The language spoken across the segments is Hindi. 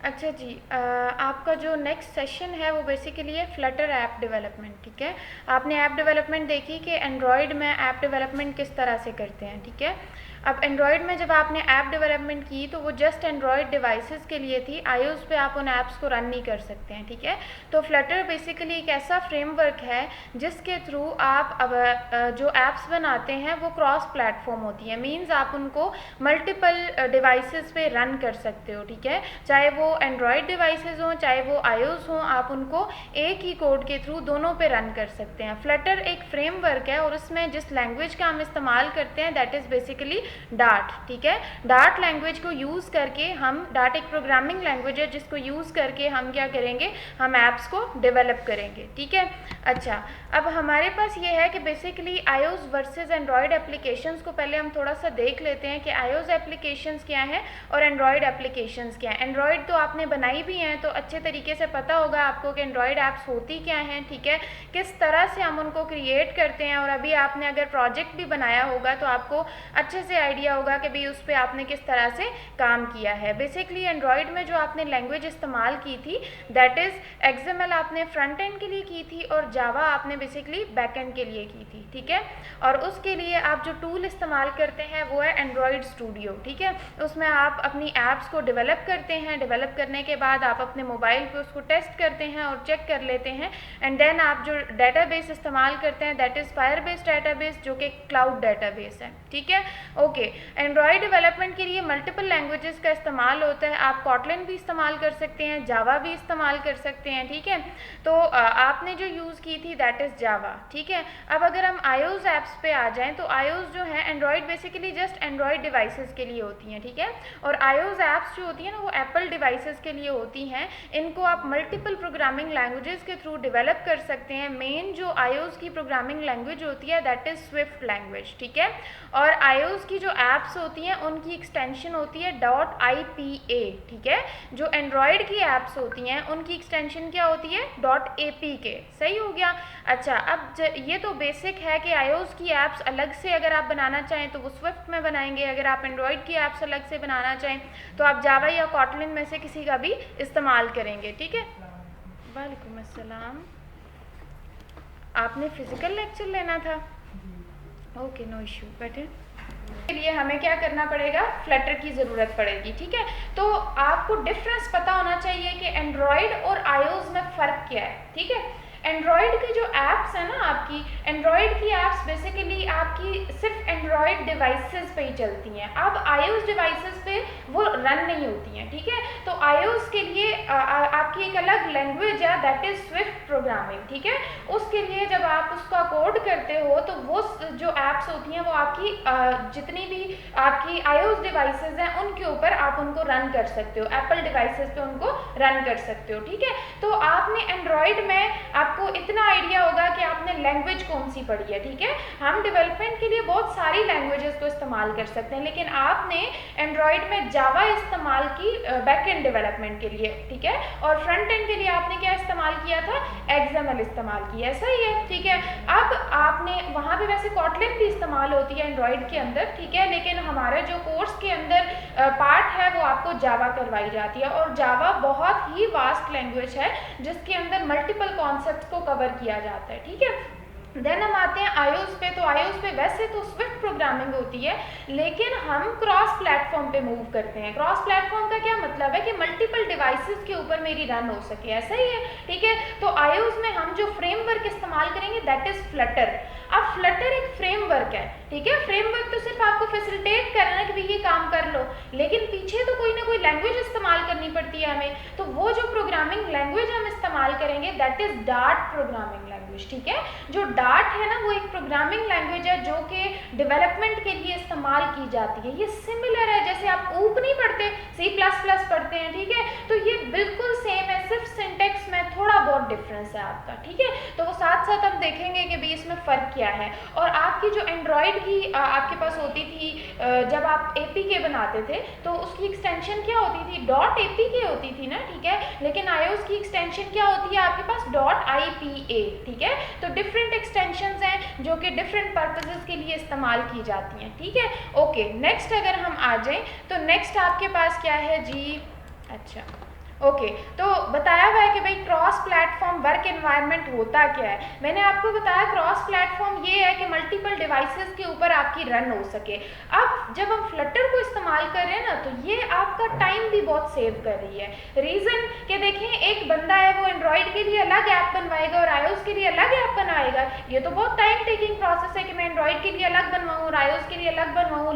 अच्छा जी, आपका जो नेक्स्ट सेशन है वो बेसिकली है फ्लटर ऐप डेवलपमेंट, ठीक है। आपने ऐप डेवलपमेंट देखी कि एंड्रॉयड में ऐप डेवलपमेंट किस तरह से करते हैं, ठीक है। अब एंड्रॉयड में जब आपने ऐप डेवलपमेंट की तो वो जस्ट एंड्रॉयड डिवाइसेस के लिए थी, आईओएस पे आप उन ऐप्स को रन नहीं कर सकते हैं, ठीक है। तो फ्लटर बेसिकली एक ऐसा फ्रेमवर्क है जिसके थ्रू आप अब जो ऐप्स बनाते हैं वो क्रॉस प्लेटफॉर्म होती है, मीन्स आप उनको मल्टीपल डिवाइसेस पे रन कर सकते हो, ठीक है। चाहे वो एंड्रॉयड डिवाइसेस हों चाहे वो आईओएस हों, आप उनको एक ही कोड के थ्रू दोनों पे रन कर सकते हैं। फ्लटर एक फ्रेमवर्क है और उसमें जिस लैंग्वेज का हम इस्तेमाल करते हैं दैट इज़ बेसिकली डार्ट, ठीक है। डार्ट लैंग्वेज को यूज़ करके हम, डार्ट एक प्रोग्रामिंग लैंग्वेज है जिसको यूज़ करके हम क्या करेंगे, हम ऐप्स को डेवलप करेंगे, ठीक है। अच्छा, अब हमारे पास ये है कि basically iOS versus Android applications को पहले हम थोड़ा सा देख लेते हैं कि आईओएस एप्लीकेशंस क्या हैं और एंड्रॉयड एप्लीकेशंस क्या हैं। एंड्रॉयड तो आपने बनाई भी हैं तो अच्छे तरीके से पता होगा आपको कि एंड्रॉयड ऐप्स होती क्या हैं, ठीक है, किस तरह से हम उनको क्रिएट करते हैं। और अभी आपने अगर प्रोजेक्ट भी बनाया होगा तो आपको अच्छे से आइडिया होगा कि भाई उस पर आपने किस तरह से काम किया है। बेसिकली एंड्रॉयड में जो आपने लैंग्वेज इस्तेमाल की थी दैट इज़ XML आपने फ्रंट एंड के लिए की थी और जावा आपने बेसिकली बैक एंड के लिए की थी, ठीक है। और उसके लिए आप जो टूल इस्तेमाल करते हैं वो है एंड्रॉयड स्टूडियो, ठीक है। उसमें आप अपनी ऐप्स को डेवलप करते हैं, डेवलप करने के बाद आप अपने मोबाइल पे उसको टेस्ट करते हैं और चेक कर लेते हैं, एंड देन आप जो डेटाबेस इस्तेमाल करते हैं दैट इज़ फायरबेस डेटाबेस जो कि क्लाउड डेटाबेस है, ठीक है। ओके, एंड्रॉयड डेवलपमेंट के लिए मल्टीपल लैंग्वेजेस का इस्तेमाल होता है, आप कॉटलिन भी इस्तेमाल कर सकते हैं, जावा भी इस्तेमाल कर सकते हैं, ठीक है। तो आपने जो यूज़ की थी दैट इज़ जावा, ठीक है। अब अगर हम आईओएस ऐप्स पे आ जाएं तो आईओएस जो है Android basically just Android devices के लिए होती हैं, ठीक है। और आईओएस ऐप्स जो होती हैं ना वो एप्पल डिवाइसेस के लिए होती हैं। इनको आप मल्टीपल प्रोग्रामिंग लैंग्वेजेस के थ्रू डेवलप कर सकते हैं। मेन जो आईओएस की प्रोग्रामिंग लैंग्वेज होती है दैट इज़ स्विफ्ट लैंग्वेज, ठीक है। और आईओएस की जो ऐप्स होती हैं उनकी एक्सटेंशन होती है .ipa, ठीक है। जो एंड्रॉयड की ऐप्स होती हैं उनकी एक्सटेंशन क्या होती है .apk, सही हो गया। अच्छा, अब ये तो बेसिक है कि आईओएस की ऐप्स अलग से अगर आप बनाना चाहें तो वो स्विफ्ट में बनाएंगे, अगर आप एंड्रॉयड की ऐप्स अलग से बनाना चाहें तो आप जावा या कॉटलिन में से किसी का भी इस्तेमाल करेंगे, ठीक है। वालेकुम अस्सलाम, आपने फिजिकल लेक्चर लेना था? ओके, नो इशू, बैठे। के लिए हमें क्या करना पड़ेगा, फ्लटर की ज़रूरत पड़ेगी, ठीक है। तो आपको डिफरेंस पता होना चाहिए कि एंड्रॉयड और आईओएस में फ़र्क क्या है, ठीक है। एंड्रॉयड की जो ऐप्स है ना, आपकी एंड्रॉयड की ऐप्स बेसिकली आपकी सिर्फ एंड्रॉयड डिवाइसेस पे ही चलती हैं। अब आईओएस डिवाइसेस पे वो रन नहीं होती हैं, ठीक है। तो आईओएस के लिए आपकी एक अलग लैंग्वेज है दैट इज़ स्विफ्ट प्रोग्रामिंग, ठीक है। उसके लिए जब आप उसका कोड करते हो तो वो जो ऐप्स होती हैं वो आपकी जितनी भी आपकी आईओएस डिवाइसेस हैं उनके ऊपर आप उनको रन कर सकते हो, एप्पल डिवाइसेस पे उनको रन कर सकते हो, ठीक है। तो आपने एंड्रॉयड में आपको इतना आइडिया होगा कि आपने लैंग्वेज कौन सी पढ़ी है, ठीक है। हम डेवलपमेंट के लिए बहुत सारी लैंग्वेजेस को इस्तेमाल कर सकते हैं, लेकिन आपने एंड्रॉयड में जावा इस्तेमाल की बैक एंड डेवलपमेंट के लिए, ठीक है। और फ्रंट एंड के लिए आपने क्या इस्तेमाल किया था, XML इस्तेमाल किया, सही है, ठीक है। अब आपने वहाँ पे वैसे कॉटलिन भी इस्तेमाल होती है एंड्रॉयड के अंदर, ठीक है, लेकिन हमारे जो कोर्स के अंदर पार्ट है वो आपको जावा करवाई जाती है। और जावा बहुत ही वास्ट लैंग्वेज है जिसके अंदर मल्टीपल कॉन्सेप्ट्स को कवर किया जाता है, ठीक है। देन हम आते हैं आईओएस पे। तो आईओएस पे वैसे तो स्विफ्ट प्रोग्रामिंग होती है लेकिन हम क्रॉस प्लेटफॉर्म पे मूव करते हैं। क्रॉस प्लेटफॉर्म का क्या मतलब है कि मल्टीपल डिवाइसेस के ऊपर मेरी रन हो सके, ऐसा ही है, ठीक है। तो आईओएस में हम जो फ्रेमवर्क इस्तेमाल करेंगे दैट इज फ्लटर। अब फ्लटर एक फ्रेमवर्क है, ठीक है। फ्रेमवर्क तो सिर्फ आपको फैसिलिटेट करना है कि भाई ये काम कर लो, लेकिन पीछे तो कोई ना कोई लैंग्वेज इस्तेमाल करनी पड़ती है हमें। तो वो जो प्रोग्रामिंग लैंग्वेज हम इस्तेमाल करेंगे that is dart programming language, ठीक है। जो डार्ट है ना वो एक प्रोग्रामिंग लैंग्वेज है जो कि डेवलपमेंट के लिए इस्तेमाल की जाती है। ये सिमिलर है, जैसे आप ऊप नहीं पढ़ते, C++ पढ़ते हैं, ठीक है। तो ये बिल्कुल सेम है, सिर्फ सिंटेक्स में थोड़ा बहुत डिफरेंस है आपका, ठीक है। तो वो साथ साथ हम देखेंगे कि भाई इसमें फ़र्क क्या है। और आपकी जो एंड्रॉयड की आपके पास होती थी जब आप APK बनाते थे तो उसकी एक्सटेंशन क्या होती थी, .apk होती थी ना, ठीक है। लेकिन आईओएस की एक्सटेंशन क्या होती है आपके पास, .ipa, ठीक है। तो डिफरेंट एक्सटेंशंस हैं जो कि डिफरेंट पर्पसेस के लिए इस्तेमाल की जाती हैं, ठीक है। ओके, नेक्स्ट अगर हम आ जाएं तो नेक्स्ट आपके पास क्या है जी, अच्छा ओके, तो बताया हुआ है कि भाई क्रॉस प्लेटफॉर्म वर्क एनवायरनमेंट होता क्या है। मैंने आपको बताया क्रॉस प्लेटफॉर्म ये है कि मल्टीपल डिवाइसेस के ऊपर आपकी रन हो सके। अब जब हम फ्लटर को इस्तेमाल कर रहे हैं ना, तो ये आपका टाइम भी बहुत सेव कर रही है। रीज़न कि देखें, एक बंदा है वो एंड्रॉयड के लिए अलग ऐप बनवाएगा और iOS के लिए अलग ऐप बनाएगा। ये तो बहुत टाइम टेकिंग प्रोसेस है कि मैं एंड्रॉयड के लिए अलग बनवाऊँ और iOS के लिए अलग बनवाऊँ।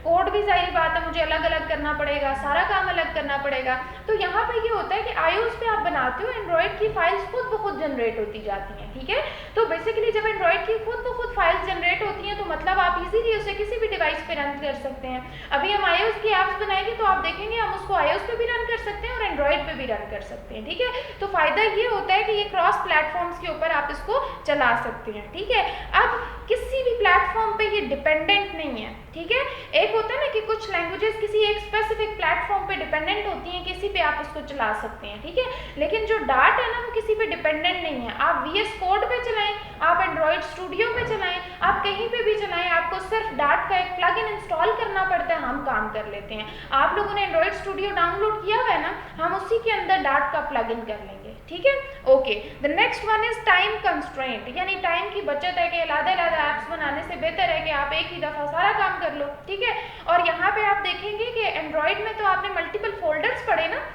कोड भी जाहिर बात है मुझे अलग अलग करना पड़ेगा, सारा काम अलग करना पड़ेगा। तो यहाँ पे ये होता है कि iOS पे आप बनाते हो, एंड्रॉयड की फाइल्स खुद ब खुद जनरेट होती जाती हैं, ठीक है। तो बेसिकली जब एंड्रॉयड की खुद ब खुद फाइल्स जनरेट होती हैं तो मतलब आप इजीली उसे किसी भी डिवाइस पे रन कर सकते हैं। अभी हम iOS की ऐप्स बनाएंगे तो आप देखेंगे हम उसको iOS पे भी रन कर सकते हैं और एंड्रॉयड पे भी रन कर सकते हैं, ठीक है। तो फायदा ये होता है कि ये क्रॉस प्लेटफॉर्म्स के ऊपर आप इसको चला सकते हैं, ठीक है। अब किसी भी प्लेटफॉर्म पे ये डिपेंडेंट नहीं है, ठीक है। एक होता है ना कि कुछ लैंग्वेजेस किसी एक स्पेसिफिक प्लेटफॉर्म पे डिपेंडेंट होती हैं, किसी पे आप उसको चला सकते हैं, ठीक है। लेकिन जो डार्ट है ना वो किसी पे डिपेंडेंट नहीं है। आप VS कोड पे चलाएं, आप एंड्रॉयड स्टूडियो पे चलाएं, आप कहीं पे भी चलाएं, आपको सिर्फ डार्ट का एक प्लगइन इंस्टॉल करना पड़ता है, हम काम कर लेते हैं। आप लोगों ने एंड्रॉयड स्टूडियो डाउनलोड किया हुआ है ना, हम उसी के अंदर डार्ट का प्लगइन कर लेंगे, ठीक है। Okay, the next one is time constraint, यानी टाइम की बचत है कि अलग-अलग ऐप्स बनाने से बेहतर है कि आप एक ही दफ़ा सारा काम कर लो, ठीक है। और यहाँ पे आप देखेंगे कि एंड्रॉयड में तो आपने मल्टीपल फोल्डर्स पढ़े ना,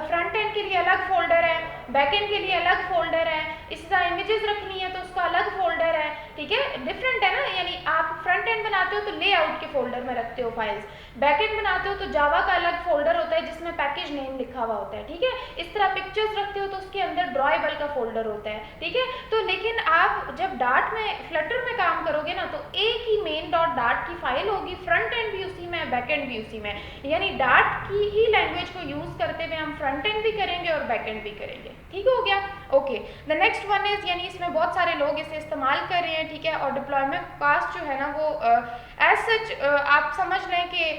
फ्रंट एंड के लिए अलग फोल्डर है, बैक एंड के लिए अलग फोल्डर है, इसी तरह इमेजेस रखनी है तो उसका अलग फोल्डर है, ठीक है। डिफरेंट है ना, यानी आप फ्रंट एंड बनाते हो तो लेआउट के फोल्डर में रखते हो फाइल्स, बैक एंड बनाते हो तो जावा का अलग फोल्डर होता है जिसमें पैकेज नेम लिखा हुआ होता है, ठीक है। इस तरह पिक्चर्स रखते हो तो उसके अंदर ड्रॉएबल का फोल्डर होता है, ठीक है। तो लेकिन आप जब डार्ट में फ्लटर में काम करोगे ना तो एक ही मेन डॉट डार्ट की फाइल होगी, फ्रंट एंड भी उसी में, बैक एंड भी उसी में, यानी डार्ट की ही लैंग्वेज को यूज करते हुए हम फ्रंट एंड भी करेंगे और बैक एंड भी करेंगे, ठीक हो गया। Okay, the next one is, यानी इसमें बहुत सारे लोग इसे इस्तेमाल कर रहे हैं, ठीक है। और डिप्लॉयमेंट कास्ट जो है ना वो एज सच आप समझ लें कि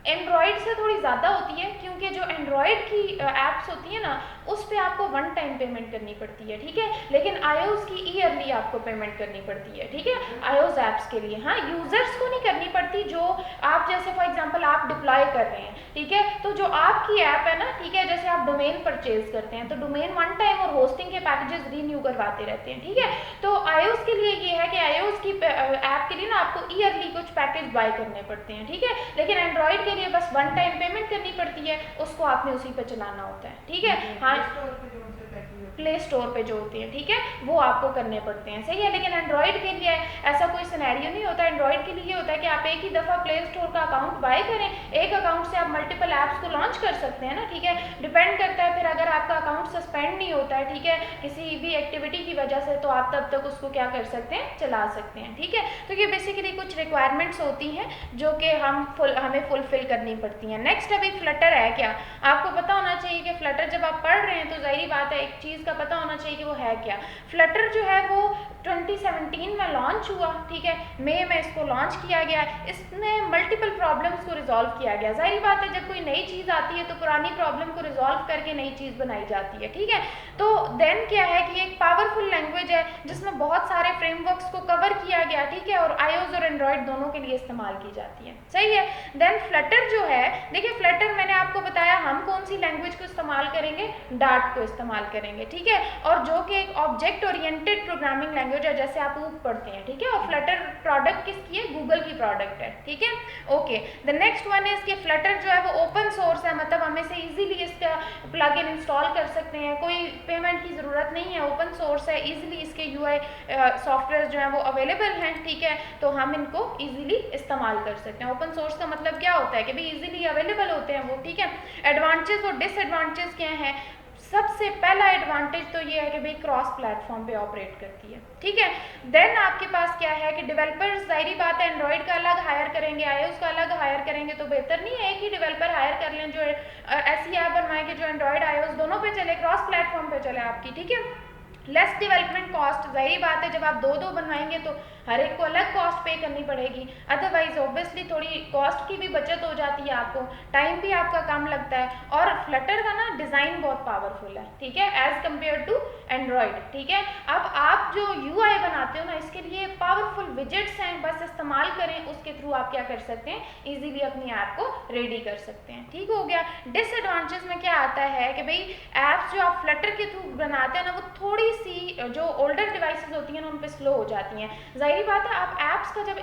एंड्रॉयड से थोड़ी ज़्यादा होती है, क्योंकि जो एंड्रॉयड की ऐप्स होती है ना उस पर आपको वन टाइम पेमेंट करनी पड़ती है, ठीक है। लेकिन iOS की ईयरली आपको पेमेंट करनी पड़ती है, ठीक है, iOS ऐप्स के लिए। हाँ, यूज़र्स को नहीं करनी पड़ती, जो आप जैसे फॉर एग्जांपल आप डिप्लॉय कर रहे हैं, ठीक है। तो जो आपकी ऐप है ना, ठीक है, जैसे आप डोमेन परचेज करते हैं तो डोमेन वन टाइम और होस्टिंग के पैकेजेस रीन्यू करवाते रहते हैं, ठीक है। तो iOS के लिए ये है कि iOS की ऐप के लिए ना आपको ईयरली कुछ पैकेज बाय करने पड़ते हैं, ठीक है। लेकिन एंड्रॉयड के लिए बस वन टाइम पेमेंट करनी पड़ती है, उसको आपने उसी पे चलाना होता है, ठीक है। हाँ, प्ले स्टोर पे जो होते हैं, ठीक है, वो आपको करने पड़ते हैं, सही है। लेकिन एंड्रॉयड के लिए ऐसा कोई सिनेरियो नहीं होता। एंड्रॉयड के लिए ये होता है कि आप एक ही दफ़ा प्ले स्टोर का अकाउंट बाय करें, एक अकाउंट से आप मल्टीपल ऐप्स को लॉन्च कर सकते हैं ना, ठीक है। डिपेंड करता है फिर अगर आपका अकाउंट सस्पेंड नहीं होता है, ठीक है, किसी भी एक्टिविटी की वजह से, तो आप तब तक उसको क्या कर सकते हैं, चला सकते हैं, ठीक है। तो ये बेसिकली कुछ रिक्वायरमेंट्स होती हैं जो कि हमें फुलफिल करनी पड़ती हैं। नेक्स्ट अभी फ्लटर है क्या, आपको पता होना चाहिए कि फ्लटर जब आप पढ़ रहे हैं तो जाहिर बात है एक चीज़ का पता होना चाहिए कि वो है क्या। फ्लटर जो है वो 2017 में लॉन्च हुआ, ठीक है, मई में इसको लॉन्च किया गया। इसमें मल्टीपल प्रॉब्लम्स को रिजॉल्व किया गया। जाहिर बात है जब कोई नई चीज़ आती है तो पुरानी प्रॉब्लम को रिजॉल्व करके नई चीज़ बनाई जाती है, ठीक है। तो देन क्या है कि एक पावरफुल लैंग्वेज है जिसमें बहुत सारे फ्रेमवर्क्स को कवर किया गया, ठीक है, और iOS और एंड्रॉयड दोनों के लिए इस्तेमाल की जाती है, सही है। देन फ्लटर जो है, देखिए फ्लटर मैंने आपको बताया हम कौन सी लैंग्वेज को इस्तेमाल करेंगे, डार्ट को इस्तेमाल करेंगे, ठीक है, और जो कि एक ऑब्जेक्ट ओरिएंटेड प्रोग्रामिंग लैंग्वेज है जैसे आप ऊप पढ़ते हैं, ठीक है। और फ्लटर प्रोडक्ट किसकी है, गूगल की प्रोडक्ट है, ठीक है। Okay, the next one is कि फ्लटर जो है वो ओपन सोर्स है, मतलब हम इसे इजीली इसका प्लगइन इंस्टॉल कर सकते हैं, कोई पेमेंट की ज़रूरत नहीं है, ओपन सोर्स है, इजीली इसके UI सॉफ्टवेयर जो है वो अवेलेबल हैं, ठीक है। तो हम इनको इजीली इस्तेमाल कर सकते हैं। ओपन सोर्स का मतलब क्या होता है कि भाई इजीली अवेलेबल होते हैं वो, ठीक है। एडवांटेज और डिसएडवांटेज क्या हैं, सबसे पहला एडवांटेज तो ये है कि भाई क्रॉस प्लेटफॉर्म पे ऑपरेट करती है, ठीक है। देन आपके पास क्या है कि डेवलपर्स जाहिर बात है एंड्रॉयड का अलग हायर करेंगे, iOS का अलग हायर करेंगे, तो बेहतर नहीं है एक ही डेवलपर हायर कर लें जो ऐसी ऐप बनवाएंगे जो एंड्रॉयड iOS दोनों पे चले, क्रॉस प्लेटफॉर्म पे चले आपकी, ठीक है। लेस डेवलपमेंट कॉस्ट, वही बात है जब आप दो दो बनवाएंगे तो हर एक को अलग कॉस्ट पे करनी पड़ेगी, अदरवाइज ऑब्वियसली थोड़ी कॉस्ट की भी बचत हो जाती है, आपको टाइम भी आपका कम लगता है। और फ्लटर का ना डिज़ाइन बहुत पावरफुल है, ठीक है, एज कम्पेयर टू एंड्रॉयड, ठीक है। अब आप जो UI बनाते हो ना, इसके लिए पावरफुल विजेट्स हैं, बस इस्तेमाल करें, उसके थ्रू आप क्या कर सकते हैं, ईजिली अपनी ऐप को रेडी कर सकते हैं, ठीक हो गया। डिसएडवांटेज में क्या आता है कि भाई ऐप्स जो आप फ्लटर के थ्रू बनाते हैं ना, वो थोड़ी सी जो ओल्डर डिवाइसेस होती हैं ना, उन पर स्लो हो जाती हैं। जाहिर बात है, आप ऐप्स का जब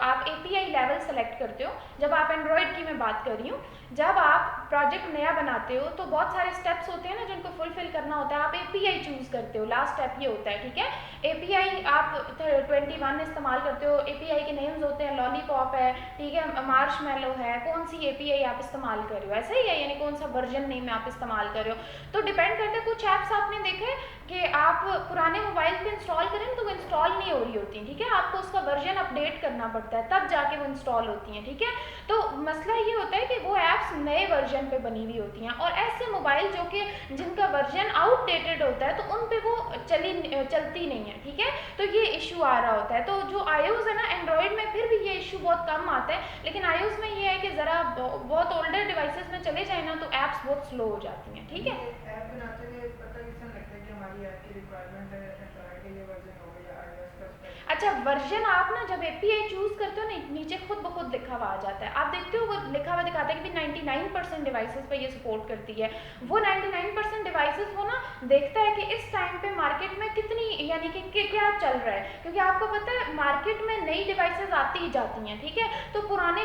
आप API लेवल सेलेक्ट करते हो, जब आप एंड्रॉयड की मैं बात कर रही हूँ, जब आप प्रोजेक्ट नया बनाते हो तो बहुत सारे स्टेप्स होते हैं ना जिनको फुलफिल करना होता है, आप API चूज करते हो, लास्ट स्टेप ये होता है, ठीक है। API आप 21 इस्तेमाल करते हो, API के नेम्स होते हैं, लॉलीपॉप है, ठीक है, मार्शमैलो है, कौन सी API आप इस्तेमाल कर रहे हो, ऐसा ही है, यानी कौन सा वर्जन नेम आप इस्तेमाल कर रहे हो। तो डिपेंड करता है, कुछ ऐप्स आपने देखे कि आप पुराने मोबाइल पे इंस्टॉल करें तो वो इंस्टॉल नहीं हो रही होती, ठीक है, आपको उसका वर्जन अपडेट करना पड़ता है, तब जाके वो इंस्टॉल होती हैं, ठीक है। तो मसला ये होता है कि वो ऐप्स नए वर्जन पे बनी हुई होती हैं, और ऐसे मोबाइल जो कि जिनका वर्जन आउटडेटेड होता है, तो उन पे वो चलती नहीं है, ठीक है, तो ये इशू आ रहा होता है। तो जो iOS है ना, एंड्रॉयड में फिर भी ये इशू बहुत कम आता है, लेकिन iOS में ये है कि ज़रा बहुत ओल्डर डिवाइसेस में चले जाए ना, तो ऐप्स बहुत स्लो हो जाती हैं, ठीक है। ऐप बनाते हुए पता किस तरह लगता है कि हमारी ऐप की रिक्वायरमेंट है एंड्रॉइड के ये वर्जन हो गया या iOS का स्पेसिफिक। अच्छा, वर्जन आप ना जब API चूज करते हो ना, नीचे खुद ब खुद लिखा हुआ आ जाता है, आप देखते हो वो लिखा हुआ दिखाता है कि 99% डिवाइसेस पे ये सपोर्ट करती है। वो 99% डिवाइसेस वो ना देखता है कि इस टाइम पे मार्केट में कितनी, यानी कि क्या चल रहा है, क्योंकि आपको पता है मार्केट में नई डिवाइसेस आती ही जाती हैं, ठीक है, तो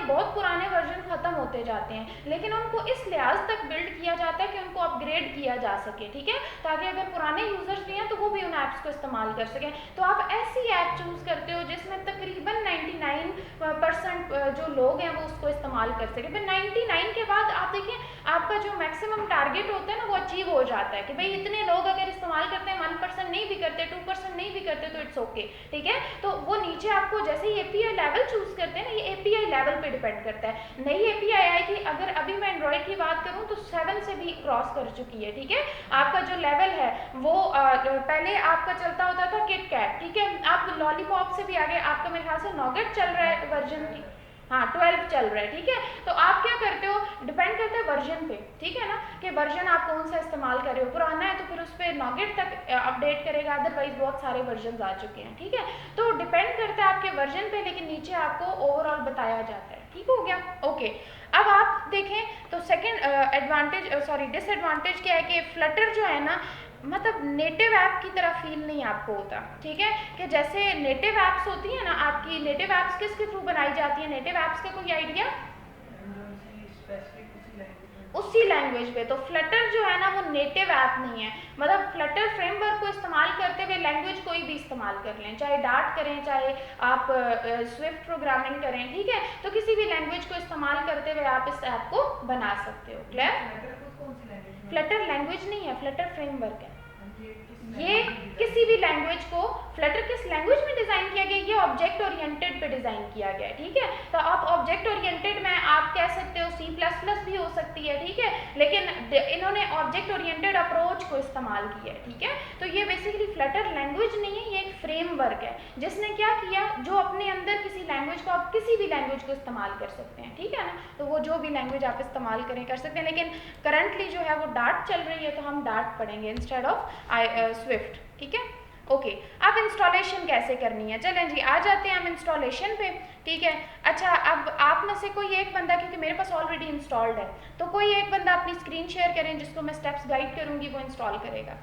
बहुत पुराने वर्जन खत्म होते जाते हैं, लेकिन उनको इस लिहाज तक बिल्ड किया जाता है कि उनको अपग्रेड किया जा सके, ठीक है, ताकि अगर पुराने यूजर्स भी हैं तो वो भी उन ऐप्स को इस्तेमाल कर सकें। तो आप ऐसी ऐप चूज करते हो जिसमें तकरीबन 99% जो लोग हैं वो उसको इस्तेमाल कर सके। फिर 99 के बाद आप देखें, आपका जो मैक्सिमम टारगेट होता है ना, वो अचीव हो जाता है कि भाई इतने लोग अगर इस्तेमाल करते हैं, 1% नहीं भी करते, 2% नहीं भी करते, तो इट्स ओके, ठीक है। तो वो नीचे आपको जैसे ही API लेवल चूज करते हैं ना, ये API लेवल पे डिपेंड करता है। नई API आएगी, अगर अभी मैं एंड्रॉइड की बात करूँ तो 7 से भी क्रॉस कर चुकी है, ठीक है। आपका जो लेवल है वो पहले आपका चलता होता था किटकैट, ठीक है, आप लॉलीपॉप से भी आगे, आपका मेरे ख्याल से नॉगेट चल रहा है वर्जन, हाँ 12 चल रहा है, ठीक है। तो आप क्या करते हो, डिपेंड करता है वर्जन पे, ठीक है ना, कि वर्जन आप कौन सा इस्तेमाल कर रहे हो, पुराना है तो फिर उस पर नॉगेट तक अपडेट करेगा, अदरवाइज बहुत सारे वर्जन आ चुके हैं, ठीक है। तो डिपेंड करता है आपके वर्जन पे, लेकिन नीचे आपको ओवरऑल बताया जाता है, ठीक हो गया, ओके। अब आप देखें तो सेकेंड डिसएडवांटेज क्या है कि फ्लटर जो है ना, मतलब नेटिव ऐप की तरह फील नहीं आपको होता, ठीक है, कि जैसे नेटिव ऐप्स होती है ना, आपकी नेटिव ऐप्स किसके थ्रू बनाई जाती है, नेटिव ऐप्स का कोई आइडिया, उसी लैंग्वेज पे। तो फ्लटर जो है ना, वो नेटिव ऐप नहीं है, मतलब फ्लटर फ्रेमवर्क को इस्तेमाल करते हुए लैंग्वेज कोई भी इस्तेमाल कर लें, चाहे डार्ट करें, चाहे आप स्विफ्ट प्रोग्रामिंग करें, ठीक है, तो किसी भी लैंग्वेज को इस्तेमाल करते हुए आप इस ऐप को बना सकते हो। क्लियर? फ्लटर लैंग्वेज नहीं है, फ्लटर फ्रेमवर्क है। ये किसी भी लैंग्वेज को, फ्लटर किस लैंग्वेज में डिजाइन किया गया, ये ऑब्जेक्ट ओरिएंटेड पे डिजाइन किया गया है, ठीक है। तो आप ऑब्जेक्ट ओरिएंटेड में आप कह सकते हो C++ भी हो सकती है, ठीक है, लेकिन इन्होंने ऑब्जेक्ट ओरिएंटेड अप्रोच को इस्तेमाल किया है, ठीक है। तो ये बेसिकली फ्लटर लैंग्वेज नहीं है, ये एक फ्रेमवर्क है जिसने क्या किया, जो अपने अंदर किसी लैंग्वेज को, आप किसी भी लैंग्वेज को इस्तेमाल कर सकते हैं, ठीक है ना, तो वो जो भी लैंग्वेज आप इस्तेमाल करें कर सकते हैं, लेकिन करंटली जो है वो डार्ट चल रही है, तो हम डार्ट पढ़ेंगे इंस्टेड ऑफ स्विफ्ट, ठीक है, ओके। अब इंस्टॉलेशन कैसे करनी है, चलें जी आ जाते हैं हम इंस्टॉलेशन पे, ठीक है। अच्छा, अब आप में से कोई एक बंदा, क्योंकि मेरे पास ऑलरेडी इंस्टॉल्ड है, तो कोई एक बंदा अपनी स्क्रीन शेयर करें, जिसको मैं स्टेप्स गाइड करूंगी, वो इंस्टॉल करेगा।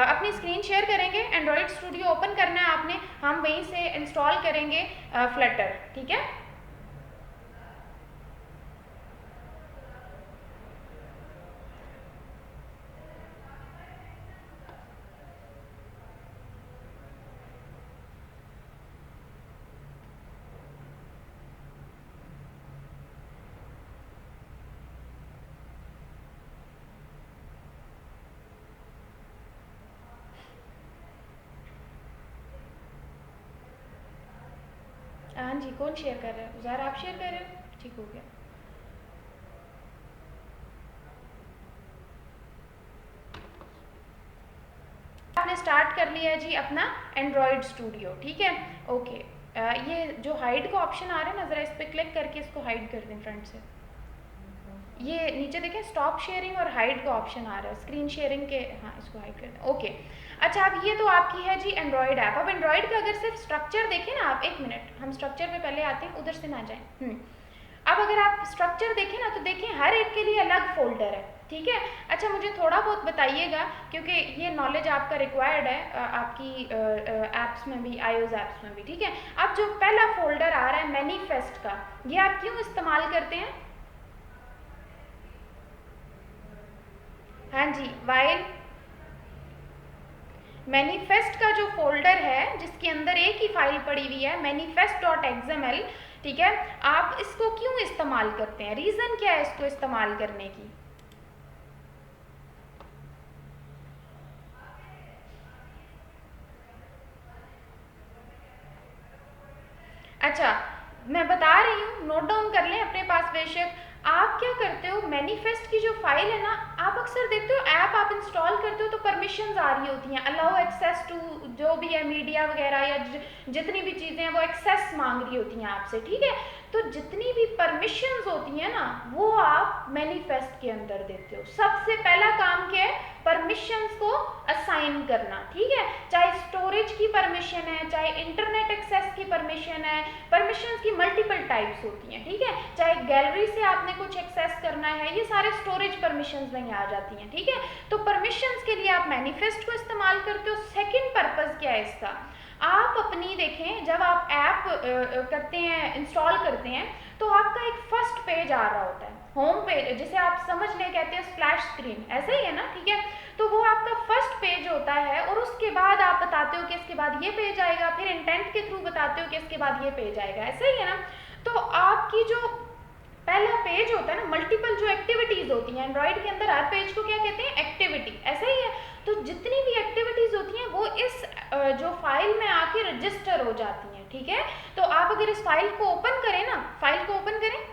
अपनी स्क्रीन शेयर करेंगे, एंड्रॉयड स्टूडियो ओपन करना है आपने, हम वहीं से इंस्टॉल करेंगे फ्लटर, ठीक है। हाँ जी, कौन शेयर कर रहा है, उज़ैर आप शेयर कर रहे हो, ठीक हो गया। आपने स्टार्ट कर लिया है जी अपना एंड्रॉयड स्टूडियो, ठीक है। ओके, ये जो हाइड का ऑप्शन आ रहा है ना, ज़रा इस पर क्लिक करके इसको हाइड कर दें फ्रंट से। ये नीचे देखें स्टॉप शेयरिंग और हाइड का ऑप्शन आ रहा है, स्क्रीन शेयरिंग के, हाँ इसको हाइड कर दें। ओके, अच्छा अब ये तो आपकी है जी एंड्रॉयड ऐप। अब एंड्रॉयड का अगर सिर्फ स्ट्रक्चर देखें ना आप, एक मिनट हम स्ट्रक्चर पे पहले आते हैं, उधर से ना जाएं। अब अगर आप स्ट्रक्चर देखें ना तो देखिए हर एक के लिए अलग फोल्डर है, ठीक है। अच्छा मुझे थोड़ा बहुत बताइएगा क्योंकि ये नॉलेज आपका रिक्वायर्ड है आपकी ऐप्स में भी, आईओएस ऐप्स में भी, ठीक है। अब जो पहला फोल्डर आ रहा है मैनिफेस्ट का, ये आप क्यों इस्तेमाल करते हैं? हाँ जी, वाइल मैनिफेस्ट का जो फोल्डर है जिसके अंदर एक ही फाइल पड़ी हुई है manifest.xml, ठीक है, आप इसको क्यों इस्तेमाल करते हैं? रीज़न क्या है इसको इस्तेमाल करने की? अच्छा मैं बता रही हूँ, नोट डाउन कर लें अपने पास बेशक। आप क्या करते हो, मैनिफेस्ट की जो फाइल है ना, आप अक्सर देखते हो ऐप आप इंस्टॉल करते हो तो परमिशंस आ रही होती हैं, अलाउ एक्सेस टू जो भी है मीडिया वगैरह या जितनी भी चीज़ें हैं वो एक्सेस मांग रही होती हैं आपसे, ठीक है। तो जितनी भी परमिशंस होती हैं ना वो आप मैनिफेस्ट के अंदर देते हो। सबसे पहला काम क्या है, परमिशंस को असाइन करना, ठीक है। चाहे स्टोरेज की परमिशन है, चाहे इंटरनेट एक्सेस की परमिशन है, परमिशंस की मल्टीपल टाइप्स होती हैं, ठीक है। चाहे गैलरी से आपने कुछ एक्सेस करना है, ये सारे स्टोरेज परमिशंस में आ जाती हैं, ठीक है। तो परमिशंस के लिए आप मैनिफेस्ट को इस्तेमाल करते हो। सेकंड पर्पस क्या है इसका, आप अपनी देखें जब आप ऐप करते हैं, इंस्टॉल करते हैं, तो आपका एक फर्स्ट पेज आ रहा होता है, होम पेज, जिसे आप समझ लें कहते हैं स्प्लैश स्क्रीन, ऐसा ही है ना, ठीक है। तो वो आपका फर्स्ट पेज होता है और उसके बाद आप बताते हो कि इसके बाद ये पेज आएगा, फिर इंटेंट के थ्रू बताते हो कि इसके बाद ये पेज आएगा, ऐसा ही है ना। तो आपकी जो पहला पेज होता है ना, मल्टीपल जो एक्टिविटीज होती हैं एंड्रॉइड के अंदर, हर पेज को क्या कहते हैं, एक्टिविटी, ऐसा ही है। तो जितनी भी एक्टिविटीज होती हैं वो इस जो फाइल में आके रजिस्टर हो जाती हैं, ठीक है। तो आप अगर इस फाइल को ओपन करें ना, फाइल को ओपन करें,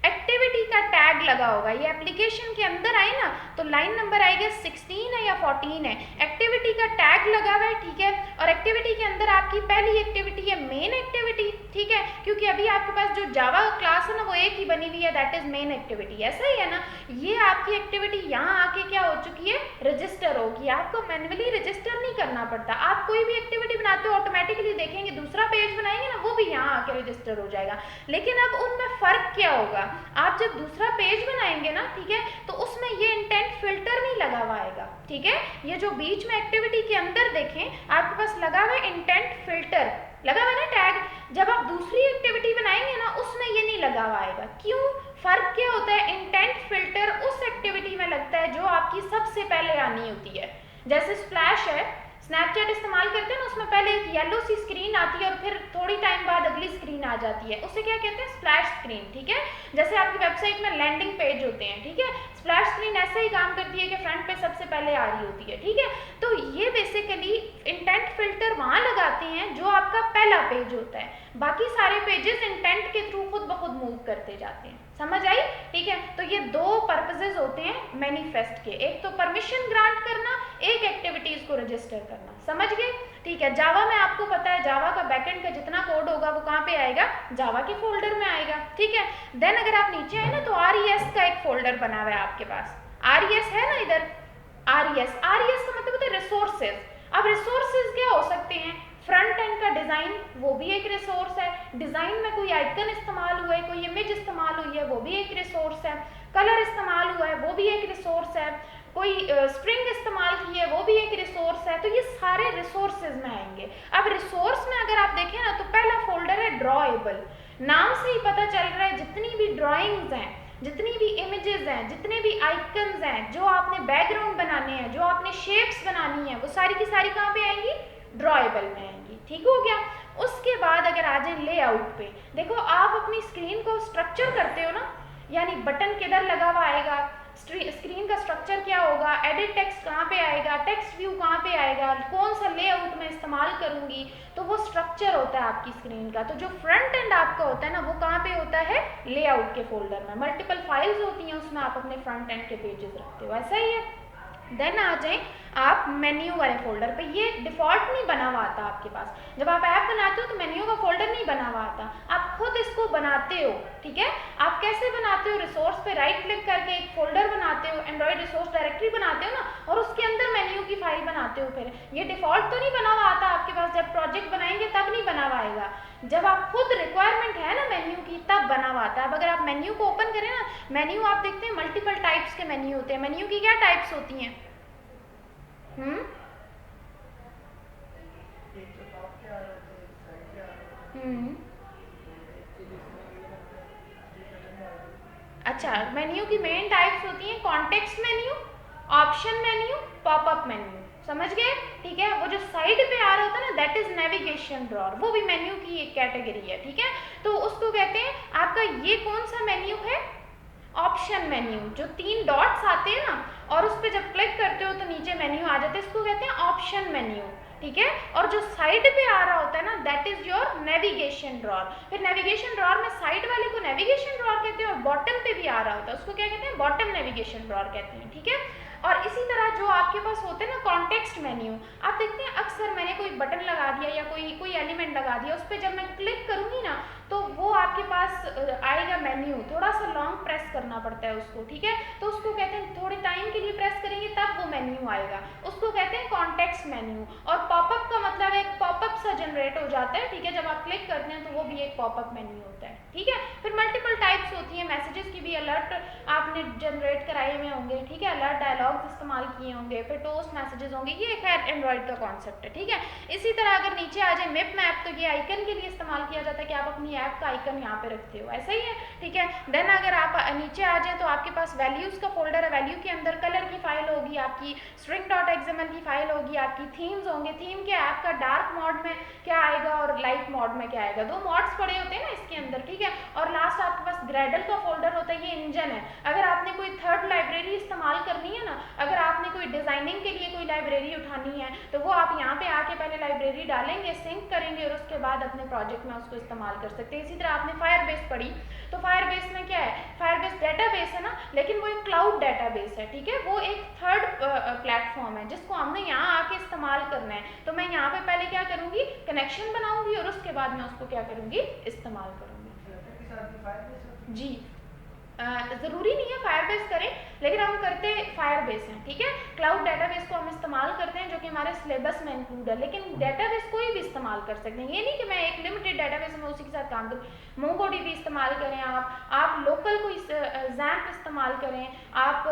एक्टिविटी का टैग लगा होगा, ये एप्लीकेशन के अंदर आए ना तो लाइन नंबर आएगा 16 है या 14 है, एक्टिविटी का टैग लगा हुआ है, ठीक है। और एक्टिविटी के अंदर आपकी पहली एक्टिविटी है मेन एक्टिविटी, ठीक है, क्योंकि अभी आपके पास जो जावा क्लास है ना वो एक ही बनी हुई है, दैट इज मेन एक्टिविटी, ऐसा ही है ना। ये आपकी एक्टिविटी यहाँ आके क्या हो चुकी है, रजिस्टर होगी, आपको मैन्युअली रजिस्टर नहीं करना पड़ता। आप कोई भी एक्टिविटी बनाते हो ऑटोमेटिकली देखेंगे दूसरा पेज बनाएंगे ना, वो भी यहाँ आके रजिस्टर हो जाएगा। लेकिन अब उनमें फर्क क्या होगा, आप जब दूसरा पेज बनाएंगे ना, ठीक है, तो उसमें ये इंटेंट फिल्टर नहीं लगा हुआ आएगा, ठीक है। ये जो बीच में एक्टिविटी के अंदर देखें आपके पास लगा हुआ है इंटेंट फिल्टर, लगा हुआ ना टैग, जब आप दूसरी एक्टिविटी बनाएंगे ना उसमें ये नहीं लगा हुआ आएगा। क्यों, फर्क क्या होता है, इंटेंट फिल्टर उस एक्टिविटी में लगता है जो आपकी सबसे पहले आनी होती है। जैसे स्प्लैश है, स्नैपचैट इस्तेमाल करते हैं ना, उसमें पहले एक येलो सी स्क्रीन आती है और फिर थोड़ी टाइम बाद अगली स्क्रीन आ जाती है, उसे क्या कहते हैं, स्प्लैश स्क्रीन, ठीक है। जैसे आपकी वेबसाइट में लैंडिंग पेज होते हैं, ठीक है, स्प्लैश स्क्रीन ऐसे ही काम करती है कि फ्रंट पे सबसे पहले आ रही होती है, ठीक है। तो ये बेसिकली इंटेंट फिल्टर वहाँ लगाते हैं जो आपका पहला पेज होता है, बाकी सारे पेजेस इंटेंट के थ्रू खुद ब खुद मूव करते जाते हैं, समझ आई, ठीक है। तो ये दो पर्पसेस होते हैं मैनिफेस्ट के, एक तो परमिशन ग्रांट करना, एक एक्टिविटीज को रजिस्टर करना, समझ गए, ठीक है। जावा में आपको पता है जावा का बैकएंड का जितना कोड होगा वो कहाँ पे आएगा, जावा के फोल्डर में आएगा, ठीक है। देन अगर आप नीचे आए ना तो RES का एक फोल्डर बना हुआ है आपके पास, RES है ना इधर, RES का मतलब होता है रिसोर्सेज। अब रिसोर्सेज क्या हो सकते हैं, फ्रंट एंड का डिज़ाइन, वो भी एक रिसोर्स है, डिज़ाइन में कोई आइकन इस्तेमाल हुआ है, कोई इमेज इस्तेमाल हुई है, वो भी एक रिसोर्स है, कलर इस्तेमाल हुआ है, वो भी एक रिसोर्स है, कोई स्ट्रिंग इस्तेमाल की है, वो भी एक रिसोर्स है। तो ये सारे रिसोर्सेज में आएंगे। अब रिसोर्स में अगर आप देखें ना तो पहला फोल्डर है ड्रॉएबल, नाम से ही पता चल रहा है जितनी भी ड्राइंग्स हैं, जितनी भी इमेजेस हैं, जितने भी आइकन्स हैं, जो आपने बैकग्राउंड बनाने हैं, जो आपने शेप्स बनानी है, वो सारी की सारी कहाँ पे आएंगी, ड्रॉएबल में आएंगी, ठीक हो गया। उसके बाद अगर आ जाए लेआउट पे, देखो आप अपनी स्क्रीन को स्ट्रक्चर करते हो ना, यानी बटन किधर लगा हुआ आएगा, स्क्रीन का स्ट्रक्चर क्या होगा, एडिट टेक्स्ट कहाँ पे आएगा, टेक्स्ट व्यू कहाँ पे आएगा, कौन सा लेआउट में इस्तेमाल करूंगी, तो वो स्ट्रक्चर होता है आपकी स्क्रीन का। तो जो फ्रंट एंड आपका होता है ना वो कहाँ पे होता है, लेआउट के फोल्डर में, मल्टीपल फाइल्स होती हैं उसमें आप अपने फ्रंट एंड के पेजेस रखते हो, ऐसा ही है, देन आ जाएं आप मेन्यू वाले फोल्डर पे। ये डिफ़ॉल्ट नहीं बना हुआ आता आपके पास, जब आप ऐप बनाते हो तो मेन्यू का फोल्डर नहीं बना हुआ आता, आप खुद इसको बनाते हो, ठीक है। आप कैसे बनाते हो, रिसोर्स पे राइट क्लिक करके एक फोल्डर बनाते हो, एंड्रॉइड रिसोर्स डायरेक्टरी बनाते हो ना, और उसके अंदर मेन्यू की फाइल बनाते हो। फिर ये डिफ़ॉल्ट तो नहीं बना हुआ आता आपके पास, जब प्रोजेक्ट बनाएंगे तब नहीं बना हुआ आएगा, जब आप खुद रिक्वायरमेंट है ना मेन्यू की तब बना हुआ आता है। अब अगर आप मेन्यू को ओपन करें ना, मेन्यू आप देखते हैं मल्टीपल टाइप्स के मेन्यू होते हैं। मेन्यू की क्या टाइप्स होती हैं? एक तो टॉप के आ रहे थे, साइड के आ रहे थे, हम्म एक चीज इसमें ये लगता है बटन में आ रही है। अच्छा, मेन्यू की मेन टाइप्स होती हैं context menu, option menu, popup menu, समझ गए, ठीक है। वो जो साइड पे आ रहा होता है ना, दैट इज नेविगेशन ड्रॉअर, वो भी मेन्यू की एक कैटेगरी है, ठीक है। तो उसको कहते हैं, आपका ये कौन सा मेन्यू है? ऑप्शन मेन्यू, जो 3 डॉट्स आते हैं ना और उस पर जब क्लिक करते हो तो नीचे मेन्यू आ जाते हैं, इसको कहते हैं ऑप्शन मेन्यू, ठीक है। और जो साइड पे आ रहा होता है ना, that is your navigation drawer. फिर नेविगेशन ड्रॉअर में साइड वाले को नेविगेशन ड्रॉअर कहते हैं, और बॉटम पे भी आ रहा होता है उसको क्या कहते हैं? बॉटम नेविगेशन ड्रॉअर कहते हैं, ठीक है। और इसी तरह जो आपके पास होते हैं ना कॉन्टेक्स्ट मेन्यू, आप देखते हैं अक्सर मैंने कोई बटन लगा दिया या कोई एलिमेंट लगा दिया, उस पर जब मैं क्लिक करूंगी ना तो वो आपके पास आएगा मेन्यू, थोड़ा सा लॉन्ग प्रेस करना पड़ता है उसको, ठीक है। तो उसको कहते हैं, थोड़े टाइम के लिए प्रेस करेंगे तब वो मेन्यू आएगा, उसको कहते हैं कॉन्टेक्स्ट मेन्यू। और पॉपअप का मतलब एक पॉपअप सा जनरेट हो जाता है, ठीक है, जब आप क्लिक करते हैं तो वो भी एक पॉपअप मेन्यू होता है, ठीक है। फिर मल्टीपल टाइप्स होती हैं, मैसेजेस की भी अलर्ट आपने जनरेट कराए हुए होंगे, ठीक है, अलर्ट डायलॉग्स इस्तेमाल किए होंगे, फिर टोस्ट मैसेजेस होंगे, ये खैर एंड्रॉइड का कॉन्सेप्ट है, ठीक है। इसी तरह अगर नीचे आ जाए मिप मैप, तो ये आइकन के लिए इस्तेमाल किया जाता है कि आप अपनी ऐप का आइकन यहाँ पे रखते हो, ऐसा ही है, ठीक है। देन अगर आप नीचे आ जाए तो आपके पास वैल्यूज़ का फोल्डर है, वैल्यू के अंदर कलर की फाइल होगी, आपकी string.xml की फाइल होगी, आपकी थीम्स होंगे, थीम के ऐप का डार्क मोड में क्या आएगा और लाइट मोड में क्या आएगा, 2 मोड्स पड़े होते हैं ना इसके अंदर, ठीक है। और लास्ट आपके पास ग्रेडल का फोल्डर होता है, ये इंजन है। अगर आपने कोई थर्ड लाइब्रेरी इस्तेमाल करनी है ना, अगर आपने कोई डिज़ाइनिंग के लिए कोई लाइब्रेरी उठानी है तो वो आप यहाँ पे आके पहले लाइब्रेरी डालेंगे, सिंक करेंगे और उसके बाद अपने प्रोजेक्ट में उसको इस्तेमाल कर सकते हैं। इसी तरह आपने फायरबेस पढ़ी, तो फायरबेस में क्या है, फायरबेस डेटाबेस है ना, लेकिन वो एक क्लाउड डेटाबेस है, ठीक है। वो एक थर्ड प्लेटफॉर्म है जिसको हमने यहाँ आके इस्तेमाल करना है। तो मैं यहाँ पे पहले क्या करूँगी, कनेक्शन बनाऊँगी और उसके बाद मैं उसको क्या करूँगी, इस्तेमाल करूँगी। फ्लटर के साथ भी फायरबेस होती है? जी, ज़रूरी नहीं है फायरबेस करें, लेकिन हम करते फायरबेस हैं, ठीक है। क्लाउड डेटाबेस को हम इस्तेमाल करते हैं जो कि हमारे सिलेबस में इंक्लूड है, लेकिन डेटाबेस कोई भी इस्तेमाल कर सकते हैं, ये नहीं कि मैं एक लिमिटेड डेटाबेस में उसी के साथ काम करूँ। मोंगोडीबी इस्तेमाल करें, आप लोकल कोई जैम्प इस्तेमाल करें, आप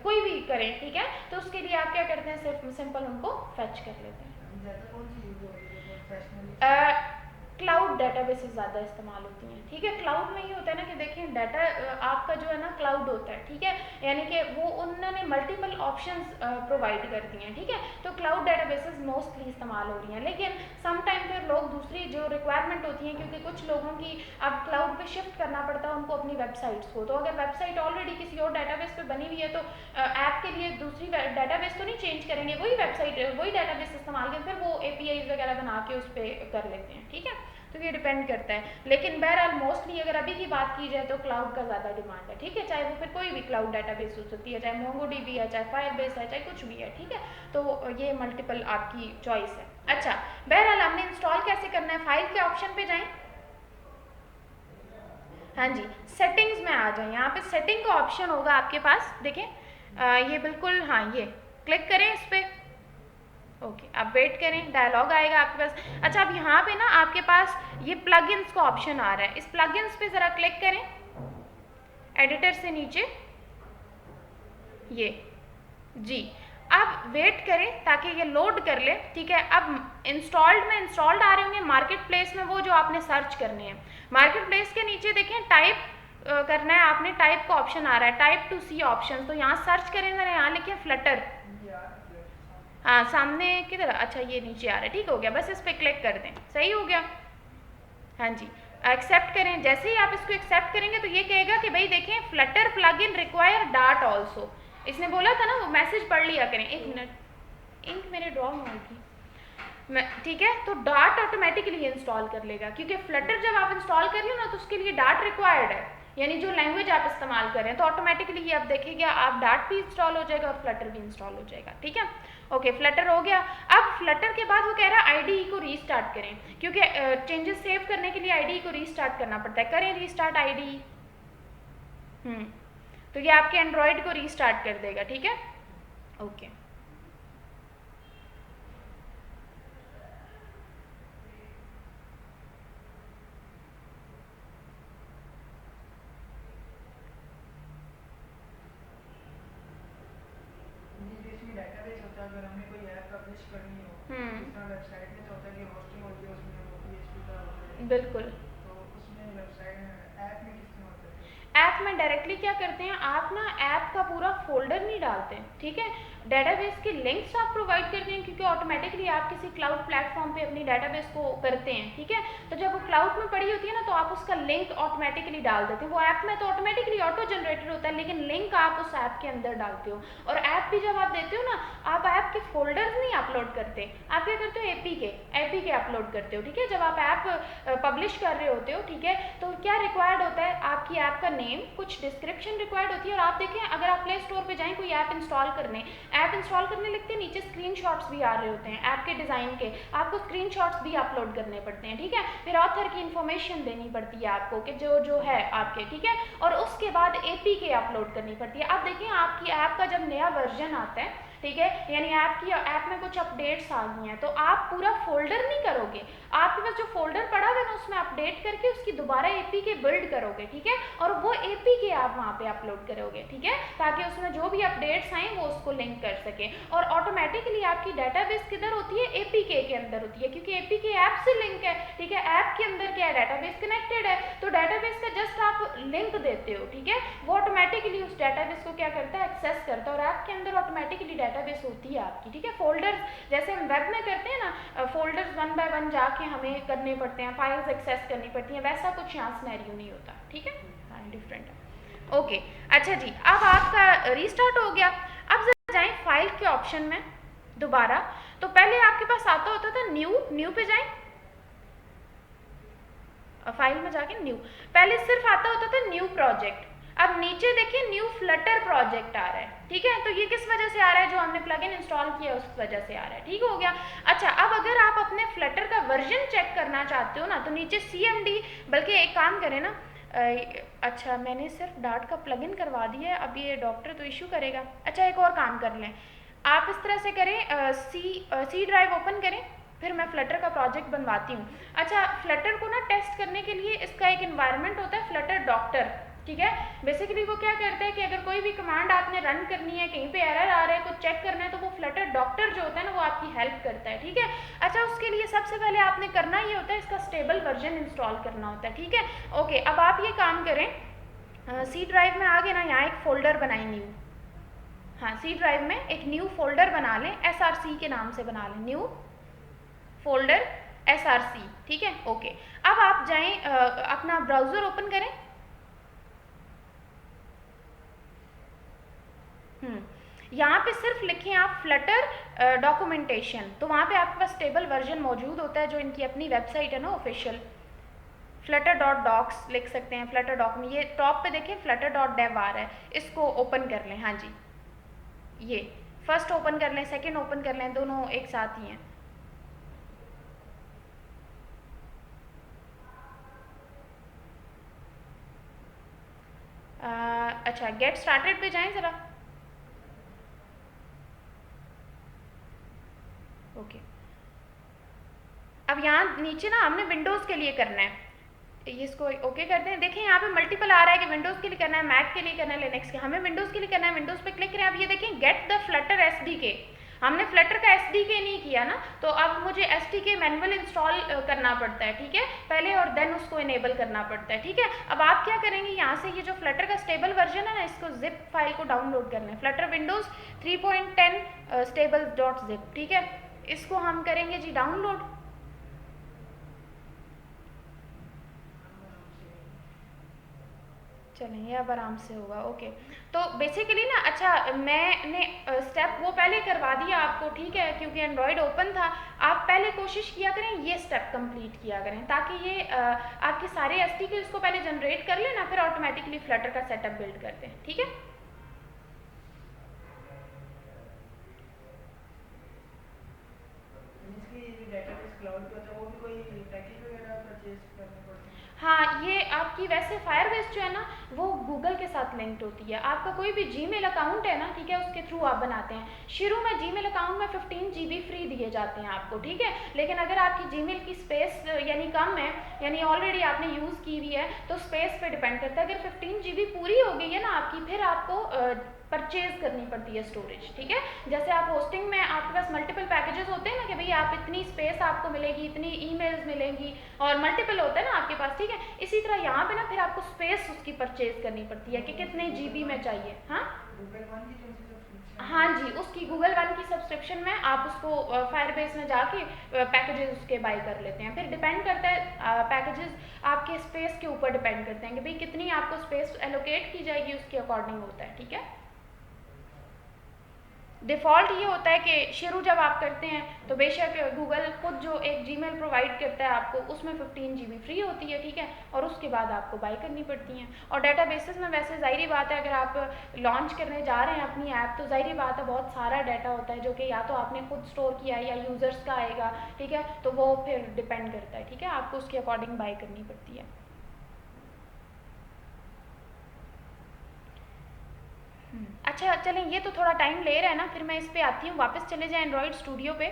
कोई भी करें, ठीक है। तो उसके लिए आप क्या करते हैं, सिर्फ सिंपल उनको फैच कर लेते हैं। ज़्यादा कौन सी यूज़ हो रही है प्रोफेशनली? क्लाउड डेटाबेसेस ज़्यादा इस्तेमाल होती हैं, ठीक है। क्लाउड में ये होता है ना कि देखिए डाटा आपका जो है ना क्लाउड होता है, ठीक है, यानी कि वो उन्होंने मल्टीपल ऑप्शंस प्रोवाइड कर दिए हैं, ठीक है। तो क्लाउड डेटाबेसेस मोस्टली इस्तेमाल हो रही हैं, लेकिन सम टाइम पर लोग दूसरी जो रिक्वायरमेंट होती हैं, क्योंकि कुछ लोगों की अब क्लाउड पे शिफ्ट करना पड़ता है उनको अपनी वेबसाइट्स को, तो अगर वेबसाइट ऑलरेडी किसी और डेटाबेस पे बनी हुई है तो ऐप के लिए दूसरी डेटाबेस तो नहीं चेंज करेंगे, वही वेबसाइट वही डेटाबेस इस्तेमाल करें, फिर वो APIs वगैरह बना के उस पर कर लेते हैं, ठीक है। तो ये डिपेंड करता है, लेकिन बहरहाल मोस्टली अगर अभी की बात की जाए तो क्लाउड का ज़्यादा डिमांड है, ठीक है। चाहे वो फिर कोई भी क्लाउड डेटाबेस हो सकती है, चाहे मोंगोडीबी है, चाहे फायरबेस है, चाहे कुछ भी है, ठीक है। तो ये मल्टीपल आपकी चॉइस है। अच्छा, बहरहाल हमने इंस्टॉल कैसे करना है, फाइल के ऑप्शन पे जाएं, हाँ जी, सेटिंग्स में आ जाएं, यहाँ पे सेटिंग का ऑप्शन होगा आपके पास, देखें ये बिल्कुल, हाँ ये क्लिक करें इस पर, ओके, आप वेट करें, डायलॉग आएगा आपके पास। अच्छा, अब यहाँ पे ना आपके पास ये प्लगइन्स का ऑप्शन आ रहा है, इस प्लगइन्स पे ज़रा क्लिक करें, एडिटर से नीचे ये, जी, अब वेट करें ताकि ये लोड कर ले, ठीक है। अब इंस्टॉल्ड में इंस्टॉल्ड आ रहे होंगे, मार्केट प्लेस में वो जो आपने सर्च करने हैं, मार्केट प्लेस के नीचे देखें टाइप करना है आपने, टाइप का ऑप्शन आ रहा है, टाइप टू सी ऑप्शन, तो यहाँ सर्च करें, ज़रा यहाँ लिखें फ्लटर, हाँ सामने किधर, अच्छा ये नीचे आ रहा है, ठीक हो गया, बस इस पर क्लिक कर दें, सही हो गया, हाँ जी। एक्सेप्ट करें, जैसे ही आप इसको एक्सेप्ट करेंगे तो ये कहेगा कि भाई देखें Flutter plugin require dart also, इसने बोला था ना वो मैसेज पढ़ लिया करें, एक मिनट, इंक मेरे ड्रॉ में होगी, ठीक है। तो डार्ट ऑटोमेटिकली इंस्टॉल कर लेगा, क्योंकि फ्लटर जब आप इंस्टॉल कर लो ना तो उसके लिए डार्ट रिक्वायर्ड है, यानी जो लैंग्वेज आप इस्तेमाल कर रहे हैं, तो ऑटोमेटिकली ये आप देखिएगा आप डार्ट भी इंस्टॉल हो जाएगा और फ्लटर भी इंस्टॉल हो जाएगा, ठीक है। ओके, फ्लटर हो गया। अब फ्लटर के बाद वो कह रहा है आईडीई को रीस्टार्ट करें, क्योंकि चेंजेस सेव करने के लिए आईडीई को रीस्टार्ट करना पड़ता है। करें रीस्टार्ट आईडीई। तो ये आपके एंड्रॉयड को रीस्टार्ट कर देगा, ठीक है। ओके, बेसिकली डेटाबेस होता है, अगर हमें कोई ऐप पब्लिश करनी हो, जिस तरह वेबसाइट में तो होता है कि होस्टिंग होती है, उसमें वो PHP का होता है, बिल्कुल। तो उसमें वेबसाइट ऐप में किस तरह होता है? ऐप में डायरेक्टली क्या करते हैं आप ना, ऐप का पूरा फोल्डर नहीं डालते, ठीक है। डेटाबेस के लिंक्स आप प्रोवाइड करते हैं, क्योंकि ऑटोमेटिकली आप किसी क्लाउड प्लेटफॉर्म पे अपनी डेटाबेस को करते हैं, ठीक है। तो जब वो क्लाउड में पड़ी होती है ना, तो आप उसका लिंक ऑटोमेटिकली डाल देते हैं। वो ऐप में तो ऑटोमेटिकली ऑटो जनरेटेड होता है, लेकिन लिंक आप उस ऐप के अंदर डालते हो। और ऐप भी जब आप देते हो ना, आप ऐप के फोल्डर्स नहीं अपलोड करते, आप क्या करते हो एपीके अपलोड करते हो, ठीक है। जब आप ऐप पब्लिश कर रहे होते हो, ठीक है, तो क्या रिक्वायर्ड होता है, आपकी ऐप का नेम, कुछ डिस्क्रिप्शन रिक्वायर्ड होती है। और आप देखें, अगर आप प्ले स्टोर पे जाएं कोई ऐप इंस्टॉल करने लगते हैं, नीचे स्क्रीनशॉट्स भी आ रहे होते हैं ऐप के डिज़ाइन के, आपको स्क्रीनशॉट्स भी अपलोड करने पड़ते हैं, ठीक है। फिर ऑथर की इन्फॉर्मेशन देनी पड़ती है आपको कि जो है आपके, ठीक है। और उसके बाद एपीके अपलोड करनी पड़ती है। अब देखिए आपकी ऐप का जब नया वर्जन आता है, ठीक है, यानी ऐप में कुछ अपडेट्स आ गई हैं, तो आप पूरा फोल्डर नहीं करोगे, आपके पास जो फोल्डर पड़ा हुआ है ना, उसमें अपडेट करके उसकी दोबारा एपीके बिल्ड करोगे, ठीक है। और वो एपीके आप वहाँ पे अपलोड करोगे, ठीक है, ताकि उसमें जो भी अपडेट्स आए वो उसको लिंक कर सके। और ऑटोमेटिकली आपकी डेटाबेस किधर होती है, एपीके के अंदर होती है, क्योंकि एपीके ऐप से लिंक है, ठीक है। ऐप के अंदर क्या है, डेटाबेस कनेक्टेड है, तो डेटाबेस का जस्ट आप लिंक देते हो, ठीक है, वो ऑटोमेटिकली उस डेटाबेस को क्या करता है, एक्सेस करता है। और ऐप के अंदर ऑटोमेटिकली डेटाबेस होती है आपकी, ठीक है। फोल्डर्स जैसे हम वेब में करते हैं ना, फोल्डर्स 1 बाय 1 जाके हमें करने पड़ते हैं, फाइल्स एक्सेस करनी पड़ती हैं, वैसा कुछ यहाँ सिनेरियो नहीं होता, ठीक है। हाँ, डिफरेंट है। ओके, अच्छा जी, अब आपका रीस्टार्ट हो गया। अब जरा जाएं फाइल के ऑप्शन में दोबारा। तो पहले आपके पास आता होता था न्यू पे जाएं, फाइल में जाके न्यू, पहले सिर्फ आता होता था न्यू प्रोजेक्ट। अब नीचे देखिए न्यू फ्लटर प्रोजेक्ट आ रहा है, ठीक है। तो ये किस वजह से आ रहा है, जो हमने प्लगइन इंस्टॉल किया उस वजह से आ रहा है, ठीक हो गया। अच्छा, अब अगर आप अपने फ्लटर का वर्जन चेक करना चाहते हो ना, तो नीचे CMD, बल्कि एक काम करें ना, अच्छा मैंने सिर्फ डार्ट का प्लगइन करवा दिया है, अब ये डॉक्टर तो इशू करेगा। अच्छा, एक और काम कर लें, आप इस तरह से करें, सी ड्राइव ओपन करें, फिर मैं फ्लटर का प्रोजेक्ट बनवाती हूँ। अच्छा, फ्लटर को ना टेस्ट करने के लिए इसका एक एनवायरनमेंट होता है फ्लटर डॉक्टर, ठीक है। बेसिकली वो क्या करता है कि अगर कोई भी कमांड आपने रन करनी है, कहीं पे एरर आ रहा है, कुछ चेक करना है, तो वो फ्लटर डॉक्टर जो होता है ना, वो आपकी हेल्प करता है, ठीक है। अच्छा, उसके लिए सबसे पहले आपने करना ये होता है, इसका स्टेबल वर्जन इंस्टॉल करना होता है, ठीक है। ओके, अब आप ये काम करें, सी ड्राइव में आगे ना, यहाँ एक फोल्डर बनाए न्यू, हाँ, सी ड्राइव में एक न्यू फोल्डर बना लें, SRC के नाम से बना लें, न्यू फोल्डर SRC, ठीक है। ओके, अब आप जाएं, अपना ब्राउज़र ओपन करें, यहाँ पे सिर्फ लिखें आप फ्लटर डॉक्यूमेंटेशन, तो वहाँ पे आपके पास स्टेबल वर्जन मौजूद होता है, जो इनकी अपनी वेबसाइट है ना ऑफिशियल, flutter.docs लिख सकते हैं, फ्लटर डॉक्यूमेंट, ये टॉप पे देखें flutter.dev आ रहा है, इसको ओपन कर लें। हाँ जी, ये फर्स्ट ओपन कर लें, सेकंड ओपन कर लें, दोनों एक साथ ही हैं। अच्छा, गेट स्टार्टेड पे जाएं ज़रा। ओके, अब यहाँ नीचे ना हमने विंडोज़ के लिए करना है, ये इसको ओके करते हैं। देखें यहाँ पे मल्टीपल आ रहा है कि विंडोज़ के लिए करना है, मैक के लिए करना है, लिनक्स के, हमें विंडोज़ के लिए करना है। विंडोज़ पे क्लिक करें, अब ये देखें गेट द फ्लटर SDK, हमने फ्लटर का SDK नहीं किया ना, तो अब मुझे SDK मैनुअल इंस्टॉल करना पड़ता है, ठीक है, पहले, और देन उसको इनेबल करना पड़ता है, ठीक है। अब आप क्या करेंगे, यहाँ से ये जो फ्लटर का स्टेबल वर्जन है ना, इसको जिप फाइल को डाउनलोड कर लें, फ्लटर विंडोज़ 3.10 stable.zip, ठीक है, इसको हम करेंगे जी डाउनलोड। चलें ये अब आराम से होगा। ओके, तो बेसिकली ना, अच्छा मैंने स्टेप वो पहले करवा दिया आपको, ठीक है, क्योंकि एंड्रॉयड ओपन था। आप पहले कोशिश किया करें ये स्टेप कंप्लीट किया करें, ताकि ये आपके सारे एसटीके इसको पहले जनरेट कर लेना, फिर ऑटोमेटिकली फ्लटर का सेटअप बिल्ड करते हैं, ठीक है। डेटाबेस क्लाउड पे होता है, वो भी कोई पैकेज वगैरह परचेज करने पड़ते हैं? हाँ, ये आपकी वैसे फायरबेस जो है ना वो गूगल के साथ लिंक्ड होती है। आपका कोई भी जीमेल अकाउंट है ना, ठीक है, उसके थ्रू आप बनाते हैं। शुरू में जीमेल अकाउंट में 15 GB फ्री दिए जाते हैं आपको, ठीक है, लेकिन अगर आपकी जीमेल की स्पेस यानी कम है, यानी ऑलरेडी आपने यूज़ की हुई है, तो स्पेस पे डिपेंड करता है। अगर 15 GB पूरी हो गई है ना आपकी, फिर आपको परचेज करनी पड़ती है स्टोरेज, ठीक है। जैसे आप होस्टिंग में आपके पास मल्टीपल पैकेजेस होते हैं ना, कि भाई आप इतनी स्पेस आपको मिलेगी, इतनी ईमेल्स मिलेंगी, और मल्टीपल होता है ना आपके पास, ठीक है। इसी तरह यहाँ पे ना फिर आपको स्पेस उसकी परचेज करनी पड़ती है कि कितने GB में चाहिए। हाँ हाँ जी, उसकी गूगल वन की सब्सक्रिप्शन में आप उसको फायरबेस में जाके पैकेजेस उसके बाई कर लेते हैं। फिर डिपेंड करता है पैकेजेस आपके स्पेस के ऊपर डिपेंड करते हैं कि भाई कितनी आपको स्पेस एलोकेट की जाएगी, उसके अकॉर्डिंग होता है, ठीक है। डिफ़ॉल्ट ये होता है कि शुरू जब आप करते हैं तो बेशक गूगल खुद जो एक जीमेल प्रोवाइड करता है आपको, उसमें 15 GB फ्री होती है, ठीक है, और उसके बाद आपको बाई करनी पड़ती हैं। और डेटाबेसेस में वैसे ज़ाहिरी बात है, अगर आप लॉन्च करने जा रहे हैं अपनी ऐप, तो ज़ाहिरी बात है बहुत सारा डाटा होता है जो कि या तो आपने खुद स्टोर किया है या यूज़र्स का आएगा, ठीक है, तो वो फिर डिपेंड करता है, ठीक है, आपको उसके अकॉर्डिंग बाई करनी पड़ती है। अच्छा चलें, ये तो थोड़ा टाइम ले रहा है ना, फिर मैं इस पे आती हूँ, वापस चले जाएं एंड्रॉयड स्टूडियो पे।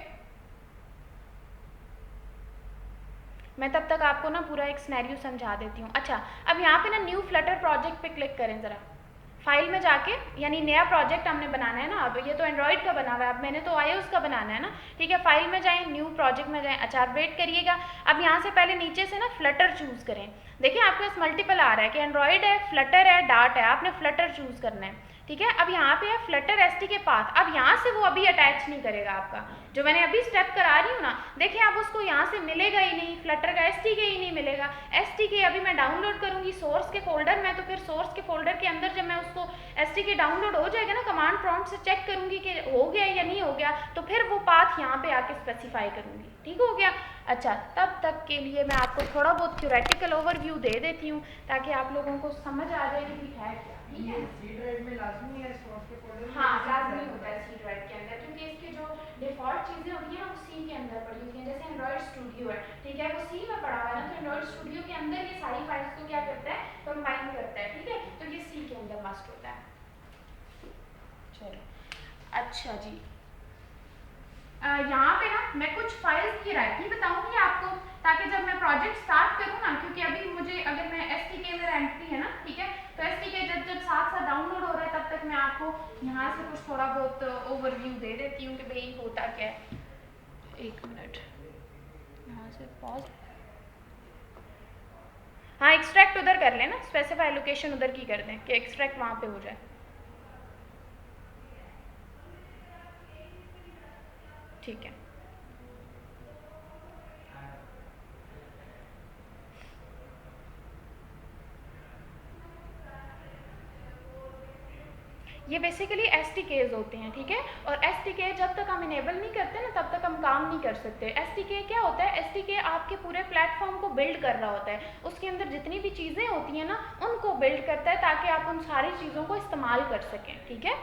मैं तब तक आपको ना पूरा एक सिनेरियो समझा देती हूँ। अच्छा, अब यहाँ पे ना न्यू फ्लटर प्रोजेक्ट पे क्लिक करें ज़रा, फाइल में जाके, यानी नया प्रोजेक्ट हमने बनाना है ना। अब ये तो एंड्रॉयड का बना हुआ है, अब मैंने तो iOS का बनाना है ना, ठीक है। फाइल में जाएं, न्यू प्रोजेक्ट में जाएं। अच्छा, आप वेट करिएगा। अब यहाँ से पहले नीचे से ना फ्लटर चूज़ करें। देखिए आपके पास मल्टीपल आ रहा है कि एंड्रॉयड है, फ्लटर है, डार्ट है, आपने फ्लटर चूज़ करना है, ठीक है। अब यहाँ पे है फ्लटर एसटीके पाथ। अब यहाँ से वो अभी अटैच नहीं करेगा आपका, जो मैंने अभी स्टेप करा रही हूँ ना, देखिए आप उसको यहाँ से मिलेगा ही नहीं, फ्लटर का एसटीके ही नहीं मिलेगा। एसटीके अभी मैं डाउनलोड करूँगी सोर्स के फोल्डर में, तो फिर सोर्स के फोल्डर के अंदर जब मैं उसको एसटीके डाउनलोड हो जाएगा ना, कमांड प्रॉम्प्ट से चेक करूँगी कि हो गया या नहीं हो गया, तो फिर वो पाथ यहाँ पे आके स्पेसिफाई करूँगी, ठीक हो गया। अच्छा, तब तक के लिए मैं आपको थोड़ा बहुत थ्योरेटिकल ओवरव्यू दे देती हूँ, ताकि आप लोगों को समझ आ जाए कि है क्या, ठीक है। सी ड्राइव में लाजमी है सोर्स के फोल्डर? हाँ, लाजमी होता है सी ड्राइव के अंदर, क्योंकि इसके जो डिफ़ॉल्ट चीज़ें होती हैं वो सी के अंदर पड़ी होती हैं। जैसे एंड्रॉयड स्टूडियो है, ठीक है, वो सी में पड़ा हुआ है ना, तो एंड्रॉयड स्टूडियो के अंदर ये सारी फाइल्स को क्या करता है, कंबाइन करता है, ठीक है, तो ये सी के अंदर मस्ट होता है। चलो, अच्छा जी, यहाँ पे ना मैं कुछ फाइल्स की राइटिंग बताऊंगी आपको, ताकि जब मैं प्रोजेक्ट स्टार्ट करूँ ना, क्योंकि अभी मुझे, अगर मैं एसटीके मेरा एंट्री है ना, ठीक है, तो एसटीके जब जब साथ साथ डाउनलोड हो रहा है, तब तक मैं आपको यहाँ से कुछ थोड़ा बहुत ओवरव्यू दे देती हूँ कि भाई होता क्या है। एक मिनट, यहाँ से पॉज। हाँ, एक्सट्रैक्ट उधर कर लेना, स्पेसिफाई लोकेशन उधर की कर दें कि एक्सट्रैक्ट वहाँ पे हो जाए, ठीक है। ये बेसिकली एसटीकेज होते हैं, ठीक है, और एसटीके जब तक हम इनेबल नहीं करते ना, तब तक हम काम नहीं कर सकते। एसटीके क्या होता है, एसटीके आपके पूरे प्लेटफॉर्म को बिल्ड कर रहा होता है, उसके अंदर जितनी भी चीज़ें होती हैं ना, उनको बिल्ड करता है, ताकि आप उन सारी चीज़ों को इस्तेमाल कर सकें, ठीक है।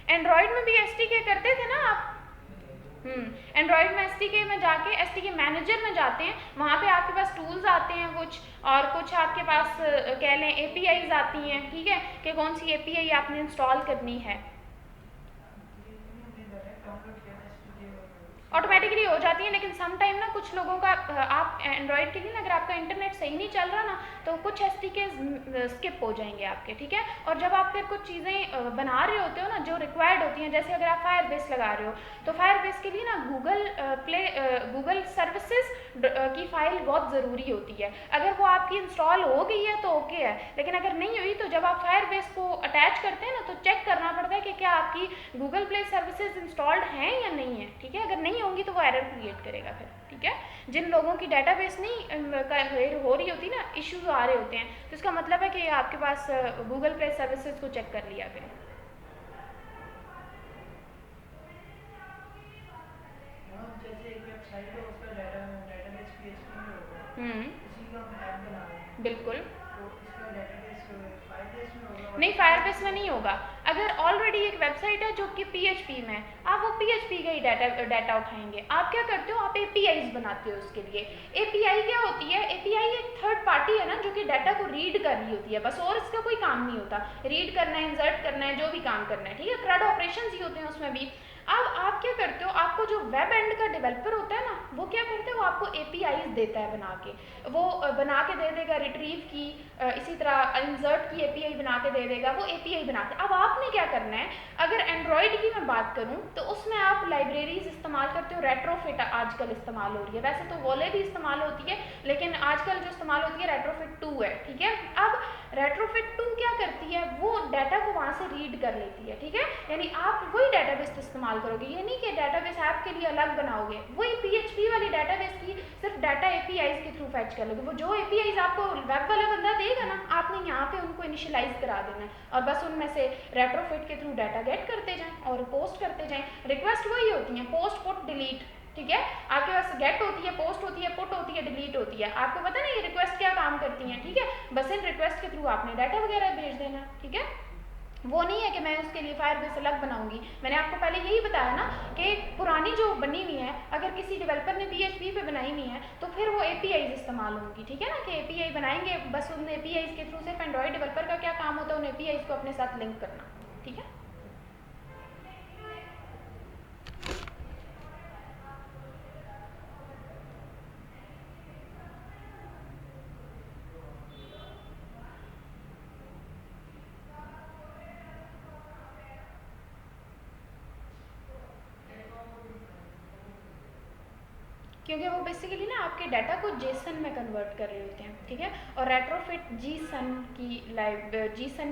एंड्रॉयड में भी एसटीके करते थे ना आप, एंड्रॉयड में एसटीके में जाके एसटीके मैनेजर में जाते हैं, वहाँ पे आपके पास टूल्स आते हैं कुछ, और कुछ आपके पास कह लें एपीआईज आती हैं, ठीक है, कि कौन सी एपीआई आपने इंस्टॉल करनी है, ऑटोमेटिकली हो जाती है। लेकिन सम टाइम ना कुछ लोगों का, आप एंड्रॉयड के लिए ना, अगर आपका इंटरनेट सही नहीं चल रहा ना, तो कुछ एसटीके स्किप हो जाएंगे आपके, ठीक है। और जब आप फिर कुछ चीज़ें बना रहे होते हो ना जो रिक्वायर्ड होती हैं, जैसे अगर आप फायरबेस लगा रहे हो, तो फायरबेस के लिए ना गूगल सर्विसेज की फ़ाइल बहुत ज़रूरी होती है। अगर वो आपकी इंस्टॉल हो गई है तो ओके है, लेकिन अगर नहीं हुई तो जब आप फायरबेस को अटैच करते हैं ना, तो चेक करना पड़ता है कि क्या आपकी गूगल प्ले सर्विसेज इंस्टॉल्ड हैं या नहीं है, ठीक है। अगर नहीं होंगी तो वो एरर क्रिएट करेगा फिर, ठीक है। ठीक है। जिन लोगों की डेटाबेस नहीं हो रही होती ना, इश्यूज आ रहे होते हैं, तो इसका मतलब है कि आपके पास गूगल प्ले सर्विसेज को चेक कर लिया करें। जैसे एक वेबसाइट है उसका डेटाबेस PHP में होगा, उसी का हम ऐप बना रहे हैं, बिल्कुल। तो इसका डेटाबेस फायरबेस में होगा? नहीं, फायरबेस में नहीं होगा। अगर ऑलरेडी एक वेबसाइट है जो कि PHP में, आप वो PHP का ही डाटा उठाएंगे। आप क्या करते हो, आप APIs बनाते हो उसके लिए। API क्या होती है? API एक थर्ड पार्टी है ना, जो कि डाटा को रीड कर रही होती है बस, और इसका कोई काम नहीं होता। रीड करना है, इंसर्ट करना है, जो भी काम करना है, ठीक है। CRUD ऑपरेशंस ही होते हैं उसमें भी। अब आप क्या करते हो, आपको जो वेब एंड का डेवलपर होता है ना, वो क्या करते हैं, वो आपको APIs देता है बना के। वो बना के दे देगा रिट्रीव की, इसी तरह इंसर्ट की API बना के दे देगा, वो API बना के। अब आपने क्या करना है, अगर एंड्रॉयड की मैं बात करूं तो उसमें आप लाइब्रेरीज इस्तेमाल करते हो। रेट्रोफिट आजकल इस्तेमाल हो रही है, वैसे तो वोले भी इस्तेमाल होती है, लेकिन आजकल जो इस्तेमाल होती है रेट्रोफिट 2 है, ठीक है। अब रेट्रोफिट 2 क्या करती है, वो डाटा को वहाँ से रीड कर लेती है, ठीक है। यानी आप वही डाटाबेस इस्तेमाल करोगे, ये नहीं कि डाटाबेस ऐप के लिए अलग बनाओगे। वही PHP वाली डाटाबेस की सिर्फ डाटा APIs के थ्रू फैच कर लोगे। वो जो APIs आपको वेब वाला बंदा देगा ना, आपने यहाँ पे उनको इनिशियलाइज करा देना है, और बस उनमें से रेट्रोफिट के थ्रू डाटा गेट करते जाएं और पोस्ट करते जाएं। रिक्वेस्ट वही होती है, पोस्ट पुट डिलीट, ठीक है। आपके पास गेट होती है, पोस्ट होती है, पुट होती है, डिलीट होती है। आपको पता नहीं ये रिक्वेस्ट क्या काम करती हैं, ठीक है। बस इन रिक्वेस्ट के थ्रू आपने डाटा वगैरह भेज देना, ठीक है। वो नहीं है कि मैं उसके लिए फायरबेस अलग बनाऊंगी। मैंने आपको पहले यही बताया ना कि पुरानी जो बनी हुई है, अगर किसी डेवलपर ने PHP पे बनाई हुई है तो फिर वो APIs इस्तेमाल होंगी, ठीक है ना। कि API बनाएंगे, बस उन APIs के थ्रू सिर्फ एंड्रॉयड डेवलपर का क्या काम होता है, उन APIs को अपने साथ लिंक करना, ठीक है। क्योंकि वो बेसिकली ना आपके डाटा को जेसन में कन्वर्ट कर रहे होते हैं, ठीक है। और रेट्रोफिट जीसन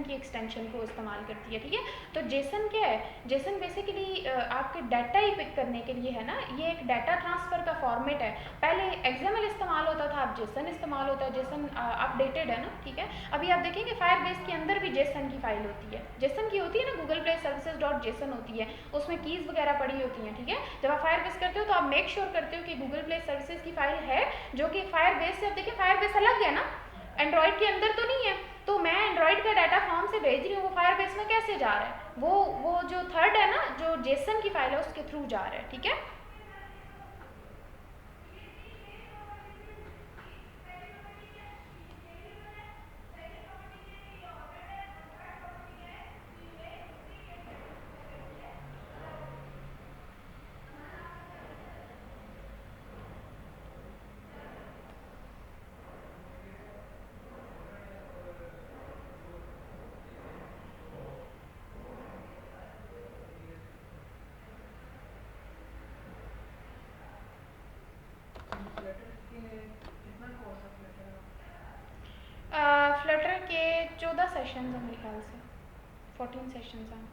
की एक्सटेंशन को इस्तेमाल करती है, ठीक है। तो जेसन क्या है, जेसन बेसिकली आपके डाटा ही पिक करने के लिए है ना, ये एक डाटा ट्रांसफ़र का फॉर्मेट है। पहले XML इस्तेमाल होता था, अब जेसन इस्तेमाल होता है। जेसन अपडेटेड है ना, ठीक है। अभी आप देखेंगे फायरबेस के अंदर भी जेसन की फाइल होती है, जेसन की होती है ना, गूगल प्ले सर्विसेज .json होती है, उसमें कीज़ वगैरह पड़ी होती हैं, ठीक है। जब आप फायरबेस करते हो तो आप मेक श्योर करते हो कि गूगल प्ले सर्विसेज की फाइल है, जो कि फायरबेस से, अब देखिए फायरबेस अलग है ना, एंड्रॉयड के अंदर तो नहीं है। तो मैं एंड्रॉयड का डाटा फॉर्म से भेज रही हूँ, वो फायरबेस में कैसे जा रहा है, वो जो थर्ड है ना, जो जेसन की फाइल है उसके थ्रू जा रहा है, ठीक है। फ्लटर के 14 सेशन हैं मेरे ख्याल से, 14 सेशन हैं।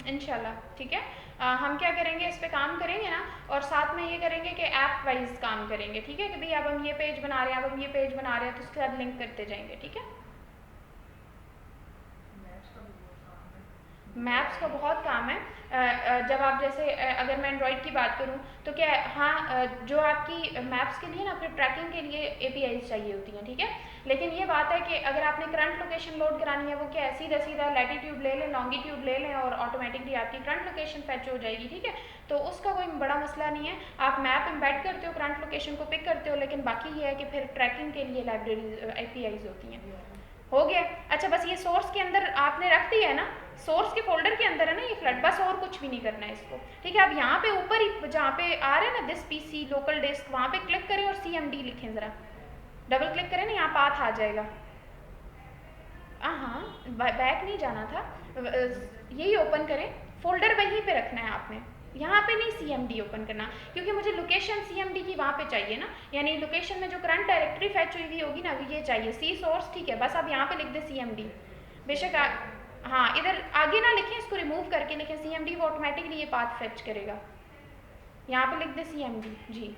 इंशाल्लाह, ठीक है। हम क्या करेंगे, इस पे काम करेंगे ना, और साथ में ये करेंगे कि ऐप वाइज काम करेंगे, ठीक है। कि भाई अब हम ये पेज बना रहे हैं, अब हम ये पेज बना रहे हैं, तो उसके साथ लिंक करते जाएंगे, ठीक है। मैप्स का बहुत काम है। जब आप जैसे अगर मैं एंड्रॉयड की बात करूं तो क्या है, हाँ, जो आपकी मैप्स के लिए ना, फिर ट्रैकिंग के लिए APIs चाहिए होती हैं, ठीक है। लेकिन ये बात है कि अगर आपने करंट लोकेशन लोड करानी है, वो क्या है, सीधा सीधा लैटिट्यूड ले लें, लॉन्गिट्यूड ले लें, और ऑटोमेटिकली आपकी करंट लोकेशन फैच हो जाएगी, ठीक है। तो उसका कोई बड़ा मसला नहीं है। आप मैप एम्बेड करते हो, करंट लोकेशन को पिक करते हो, लेकिन बाकी ये है कि फिर ट्रैकिंग के लिए लाइब्रेरी APIs होती हैं। हो गया। अच्छा, बस ये सोर्स के अंदर आपने रख दिया है ना, सोर्स के फोल्डर के अंदर है ना ये फ्लड, बस और कुछ भी नहीं करना है इसको, ठीक है। अब यहाँ पे ऊपर ही जहाँ पे आ रहा है ना दिस PC लोकल डिस्क, वहाँ पे क्लिक करें और CMD लिखें, ज़रा डबल क्लिक करें ना, यहाँ पाथ आ जाएगा। हाँ, बैक नहीं जाना था, यही ओपन करें, फोल्डर वहीं पे रखना है आपने, यहाँ पे नहीं CMD ओपन करना, क्योंकि मुझे लोकेशन CMD की वहाँ पे चाहिए ना, यानी लोकेशन में जो करंट डायरेक्टरी फैच हुई होगी ना, ये चाहिए C सोर्स, ठीक है। बस आप यहाँ पे लिख दे CMD, बेशक हाँ इधर आगे ना लिखें, इसको रिमूव करके लिखें CMD, वो ऑटोमेटिकली ये पाथ फेच करेगा। यहाँ पे लिख दे CMD जी।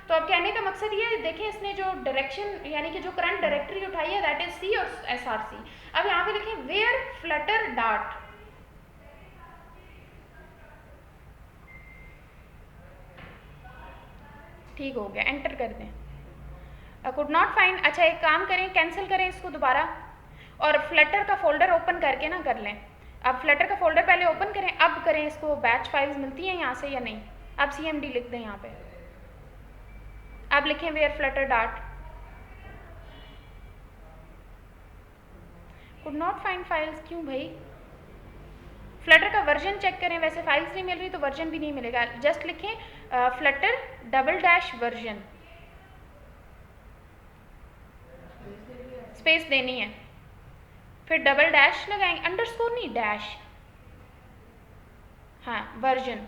तो अब कहने का मकसद ये है, देखें इसने जो डायरेक्शन यानी कि जो करंट डायरेक्टरी उठाई है दैट इज C और SRC। अब यहाँ पे लिखें वेयर फ्लटर डार्ट, ठीक हो गया, एंटर कर दें। कुड नॉट फाइंड, अच्छा एक काम करें, कैंसिल करें इसको दोबारा और फ्लटर का फोल्डर ओपन करके ना कर लें। अब फ्लटर का फोल्डर पहले ओपन करें, अब करें इसको बैच फाइल्स मिलती हैं यहाँ से या नहीं। अब CMD लिख दें यहाँ पे, अब लिखें where flutter dart. Could not find files, क्यों भाई? फ्लटर का वर्जन चेक करें, वैसे फाइल्स नहीं मिल रही तो वर्जन भी नहीं मिलेगा। जस्ट लिखें Flutter double dash version, space देनी है, फिर डबल डैश लगाएंगे, अंडरस्कोर नहीं डैश, हाँ वर्जन,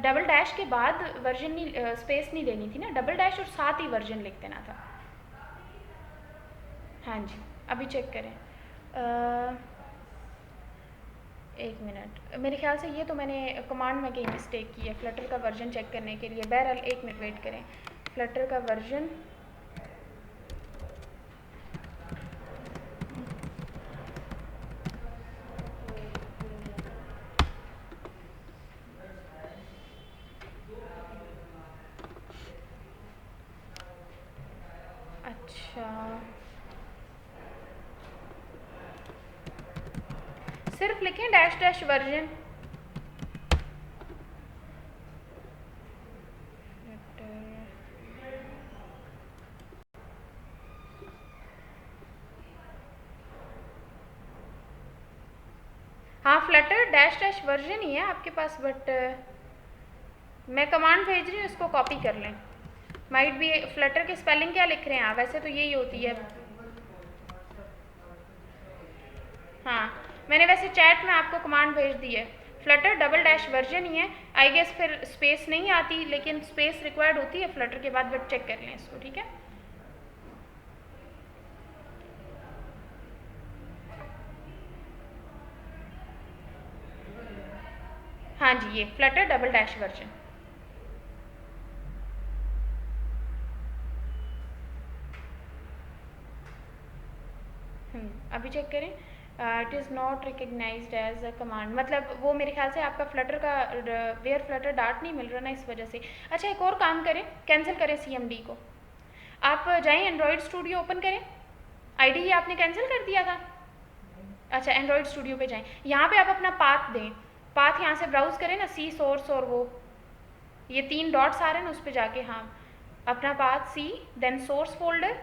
डबल डैश के बाद वर्जन नहीं, स्पेस नहीं देनी थी ना, डबल डैश और साथ ही वर्जन लिख देना था। हाँ जी अभी चेक करें। एक मिनट, मेरे ख्याल से ये तो मैंने कमांड में कहीं मिस्टेक की है फ्लटर का वर्जन चेक करने के लिए। बहरहाल एक मिनट वेट करें, फ्लटर का वर्जन अच्छा, सिर्फ लिखें डैश डैश वर्जन, हाँ फ्लटर डैश डैश वर्जन ही है आपके पास, बट मैं कमांड भेज रही हूँ, इसको कॉपी कर लें। माइट भी फ्लटर की स्पेलिंग क्या लिख रहे हैं आप? वैसे तो यही होती है। हाँ मैंने वैसे चैट में आपको कमांड भेज दी है, फ्लटर डबल डैश वर्जन ही है। आई गेस फिर स्पेस नहीं आती, लेकिन स्पेस रिक्वायर्ड होती है फ्लटर के बाद, बट चेक कर लें इसको, ठीक है। हाँ जी ये फ्लटर डबल डैश वर्जन, अभी चेक करें। It is not recognised as a command, मतलब वो मेरे ख्याल से आपका फ्लटर का वेयर फ्लटर डार्ट नहीं मिल रहा ना, इस वजह से। अच्छा एक और काम करें, कैंसिल करें CMD को, आप जाएं एंड्रॉयड स्टूडियो ओपन करें। ID ही आपने कैंसिल कर दिया था। अच्छा एंड्रॉयड स्टूडियो पे जाएं, यहाँ पे आप अपना पाथ दें, पाथ यहाँ से ब्राउज करें ना, C सोर्स और वो ये 3 डॉट्स आ रहे हैं ना, उस पर जाके हाँ अपना path C then source folder,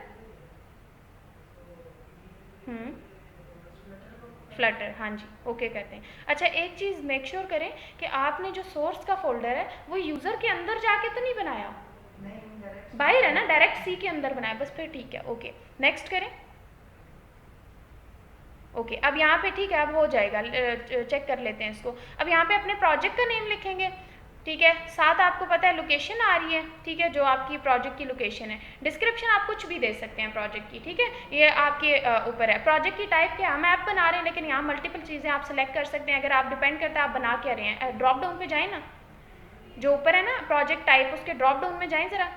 flutter, हाँ जी ओके करते हैं। अच्छा एक चीज़ मेक श्योर करें कि आपने जो सोर्स का फोल्डर है वो यूज़र के अंदर जाके तो नहीं बनाया, बाहर है ना, डायरेक्ट C के अंदर बनाया, बस फिर ठीक है। ओके नेक्स्ट करें। ओके अब यहाँ पे ठीक है, अब हो जाएगा, चेक कर लेते हैं इसको। अब यहाँ पे अपने प्रोजेक्ट का नेम लिखेंगे, ठीक है, साथ आपको पता है लोकेशन आ रही है, ठीक है, जो आपकी प्रोजेक्ट की लोकेशन है। डिस्क्रिप्शन आप कुछ भी दे सकते हैं प्रोजेक्ट की, ठीक है, ये आपके ऊपर है। प्रोजेक्ट की टाइप क्या, हम ऐप बना रहे हैं, लेकिन यहाँ मल्टीपल चीज़ें आप सेलेक्ट कर सकते हैं, अगर आप डिपेंड करता है आप बना क्या रहे हैं। ड्रॉप डाउन पे जाएँ ना, जो ऊपर है ना प्रोजेक्ट टाइप, उसके ड्रॉप डाउन में जाएँ ज़रा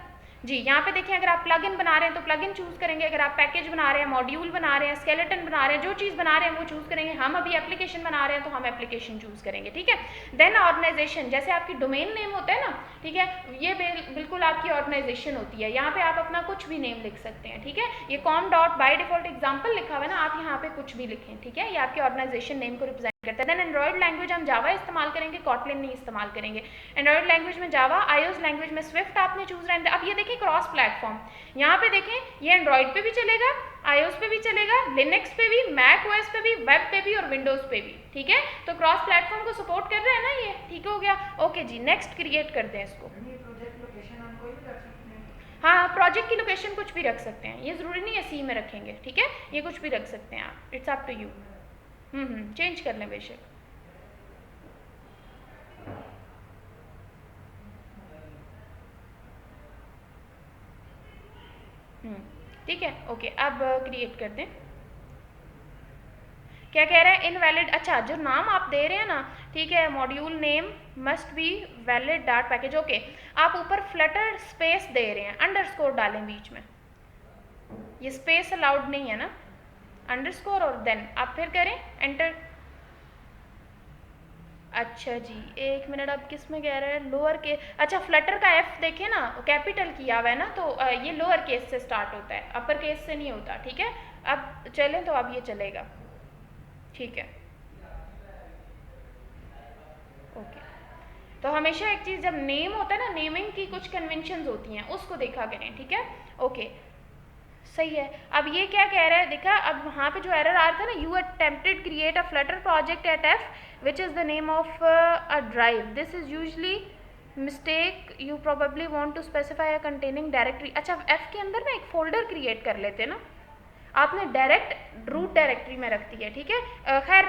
जी। यहाँ पे देखिए, अगर आप प्लग इन बना रहे हैं तो प्लग इन चूज़ करेंगे, अगर आप पैकेज बना रहे हैं, मॉड्यूल बना रहे हैं, स्केलेटन बना रहे हैं, जो चीज़ बना रहे हैं वो चूज़ करेंगे। हम अभी एप्लीकेशन बना रहे हैं तो हम एप्लीकेशन चूज़ करेंगे, ठीक है। देन ऑर्गेनाइजेशन, जैसे आपकी डोमेन नेम होता है ना, ठीक है, ये बिल्कुल आपकी ऑर्गेनाइजेशन होती है। यहाँ पे आप अपना कुछ भी नेम लिख सकते हैं, ठीक है। ये com dot by default example लिखा हुआ है ना, आप यहाँ पे कुछ भी लिखें, ठीक है, ये आपकी ऑर्गेनाइजेशन नेम को रिप्रेजेंट करता है। देन एंड्रॉइड लैंग्वेज हम जावा इस्तेमाल करेंगे, कॉटलिन नहीं इस्तेमाल करेंगे। एंड्रॉइड लैंग्वेज में जावा, आईओएस लैंग्वेज में स्विफ्ट आपने चूज रहने। अब ये देखिए क्रॉस प्लेटफॉर्म, यहाँ पे देखें ये एंड्रॉइड पे भी चलेगा, आईओएस पे भी चलेगा, लिनक्स पे भी, मैक ओएस पे भी, वेब पे भी और विंडोज पे भी, ठीक है। तो क्रॉस प्लेटफॉर्म को सपोर्ट कर रहा है ना ये, ठीक हो गया। ओके जी नेक्स्ट क्रिएट करते हैं इसको। हाँ प्रोजेक्ट की लोकेशन कुछ भी रख सकते हैं, ये ज़रूरी नहीं है C में रखेंगे, ठीक है, ये कुछ भी रख सकते हैं आप, it's up to you. Change कर लें बेशक। ठीक है ओके, अब क्रिएट कर दें। क्या कह रहा है, इनवैलिड। अच्छा, जो नाम आप दे रहे हैं ना, ठीक है, module name must be valid dot package, okay. आप ऊपर फ्लटर स्पेस दे रहे हैं, अंडरस्कोर डालें बीच में, ये स्पेस अलाउड नहीं है ना, अंडरस्कोर और देन आप फिर करें एंटर। अच्छा जी, एक मिनट, अब किस में कह रहे हैं, लोअर केस। अच्छा, फ्लटर का एफ देखें ना, कैपिटल किया हुआ है ना, तो ये लोअर केस से स्टार्ट होता है, अपर केस से नहीं होता, ठीक है। अब चलें तो अब ये चलेगा, ठीक है, ओके। तो हमेशा एक चीज़, जब नेम होता है ना, नेमिंग की कुछ कन्वेंशंस होती हैं, उसको देखा करें, ठीक है, ओके, सही है। अब ये क्या कह रहा है, देखा, अब वहाँ पे जो एरर आ रहा था ना, you attempted create a flutter project at F which is the name of a drive, this is usually mistake, you probably want to specify a containing directory. अच्छा, एफ के अंदर ना एक फोल्डर क्रिएट कर लेते ना, आपने डायरेक्ट रूट डायरेक्टरी में रख दी है, ठीक है, खैर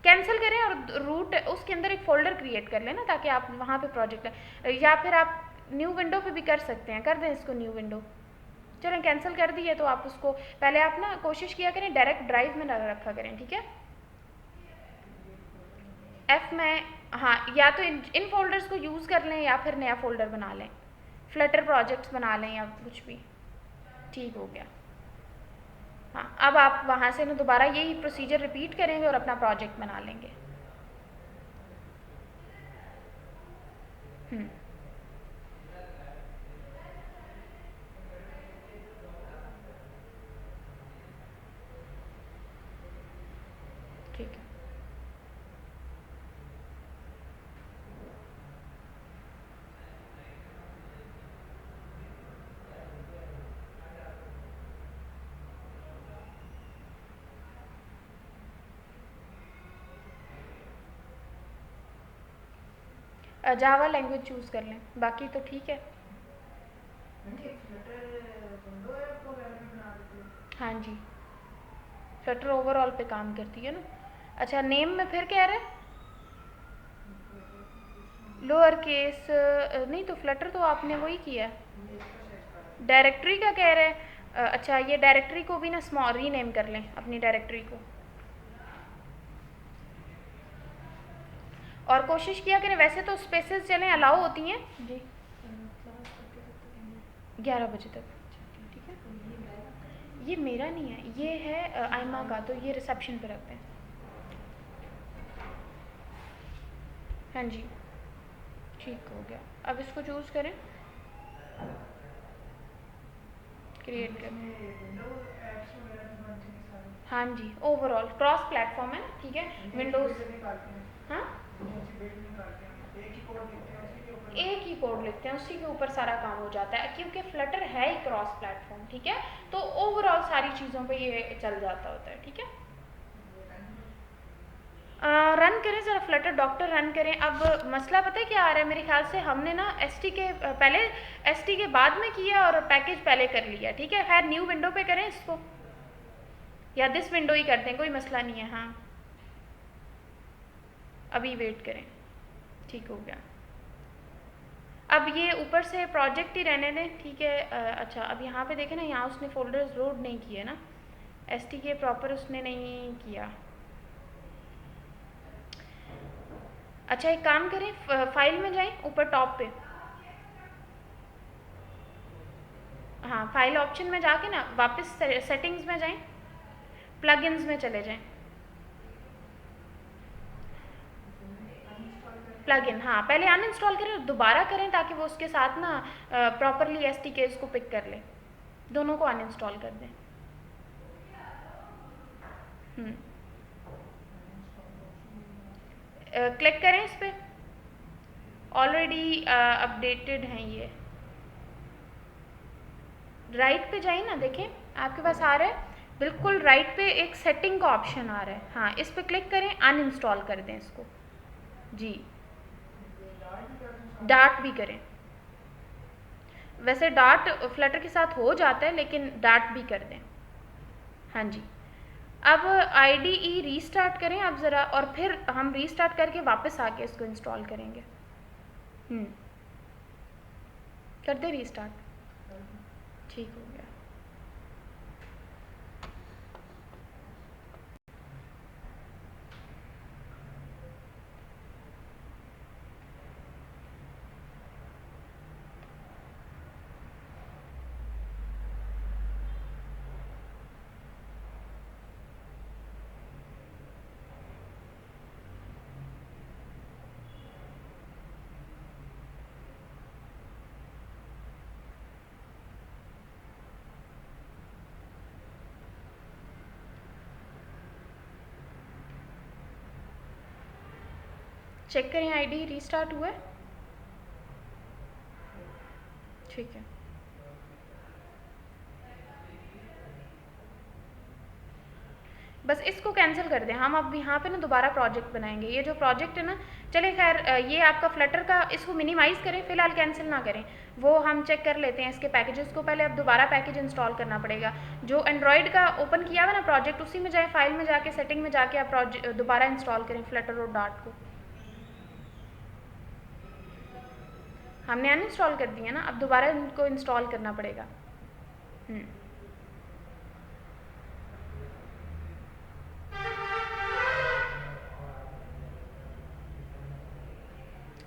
कैंसिल करें और रूट उसके अंदर एक फ़ोल्डर क्रिएट कर लें ना, ताकि आप वहाँ पे प्रोजेक्ट, या फिर आप न्यू विंडो पे भी कर सकते हैं, कर दें इसको न्यू विंडो। चलें, कैंसिल कर दिए तो आप उसको पहले आप ना कोशिश किया करें डायरेक्ट ड्राइव में ना रखा करें, ठीक है। एफ में, हाँ, या तो इन फोल्डर्स को यूज़ कर लें या फिर नया फ़ोल्डर बना लें, फ्लटर प्रोजेक्ट्स बना लें या कुछ भी, ठीक हो गया। हाँ, अब आप वहाँ से ना दोबारा यही प्रोसीजर रिपीट करेंगे और अपना प्रोजेक्ट बना लेंगे। ठीक है, जावा लैंग्वेज चूज़ कर लें, बाकी तो ठीक है। हाँ जी, फ्लटर ओवरऑल पे काम करती है ना। अच्छा, नेम में फिर क्या है, लोअर केस नहीं, तो फ्लटर तो आपने वही किया, डायरेक्टरी का कह रहे हैं। अच्छा, ये डायरेक्टरी को भी ना स्मॉल रीनेम कर लें, अपनी डायरेक्टरी को, और कोशिश किया करें, वैसे तो स्पेसेस चलें अलाउ होती हैं जी, 11 बजे तक, ठीक है। ये मेरा नहीं है, ये है आयमा का, तो ये रिसेप्शन पे रखते हैं। हाँ जी, ठीक हो गया। अब इसको चूज़ करें, क्रिएट करें। हाँ जी, ओवरऑल क्रॉस प्लेटफॉर्म है, ठीक है, विंडोज़। हाँ, एक ही कोड लिखते हैं, उसी के ऊपर सारा काम हो जाता है, क्योंकि फ्लटर है ही क्रॉस प्लेटफॉर्म, ठीक है, तो ओवरऑल सारी चीज़ों पे ये चल जाता होता है, ठीक है। रन करें ज़रा, फ्लटर डॉक्टर रन करें। अब मसला पता है क्या आ रहा है, मेरे ख्याल से हमने ना एसटी के पहले, एसटी के बाद में किया और पैकेज पहले कर लिया, ठीक है। खैर, न्यू विंडो पे करें इसको, या दिस विंडो ही करते हैं, कोई मसला नहीं है। हाँ, अभी वेट करें, ठीक हो गया। अब ये ऊपर से प्रोजेक्ट ही रहने दें, ठीक है। अच्छा, अब यहाँ पे देखें ना, यहाँ उसने फोल्डर्स लोड नहीं किए ना, एसटी के प्रॉपर उसने नहीं किया। अच्छा, एक काम करें, फाइल में जाएं, ऊपर टॉप पे, हाँ, फाइल ऑप्शन में जाके ना वापस सेटिंग्स में जाएं, प्लगइन्स में चले जाएं, प्लगइन, हाँ, पहले अनइंस्टॉल करें, दोबारा करें, ताकि वो उसके साथ ना प्रॉपरली एसटीकेस को पिक कर ले, दोनों को अनइंस्टॉल कर दें। क्लिक करें इस पर, ऑलरेडी अपडेटेड हैं ये, राइट पे जाइए ना, देखें आपके पास आ रहा है, बिल्कुल राइट पे एक सेटिंग का ऑप्शन आ रहा है, हाँ, इस पर क्लिक करें, अनइंस्टॉल कर दें इसको जी, डार्ट भी करें, वैसे डार्ट फ्लटर के साथ हो जाता है, लेकिन डार्ट भी कर दें। हाँ जी, अब IDE रीस्टार्ट करें आप ज़रा, और फिर हम रीस्टार्ट करके वापस आके इसको इंस्टॉल करेंगे। कर दे रीस्टार्ट, ठीक हो गया। चेक करें आईडी रीस्टार्ट हुआ है? ठीक है, बस इसको कैंसिल कर दें। हम अब यहाँ पे ना दोबारा प्रोजेक्ट बनाएंगे। ये जो प्रोजेक्ट है ना, चले खैर ये आपका फ्लटर का, इसको मिनिमाइज़ करें, फ़िलहाल कैंसिल ना करें, वो हम चेक कर लेते हैं इसके पैकेजेस को। पहले अब दोबारा पैकेज इंस्टॉल करना पड़ेगा। जो एंड्रॉयड का ओपन किया हुआ ना प्रोजेक्ट, उसी में जाए, फाइल में जाके, सेटिंग में जाके आप दोबारा इंस्टॉल करें फ्लटर और डार्ट को। हमने अनइंस्टॉल कर दिया ना, अब दोबारा इनको इंस्टॉल करना पड़ेगा।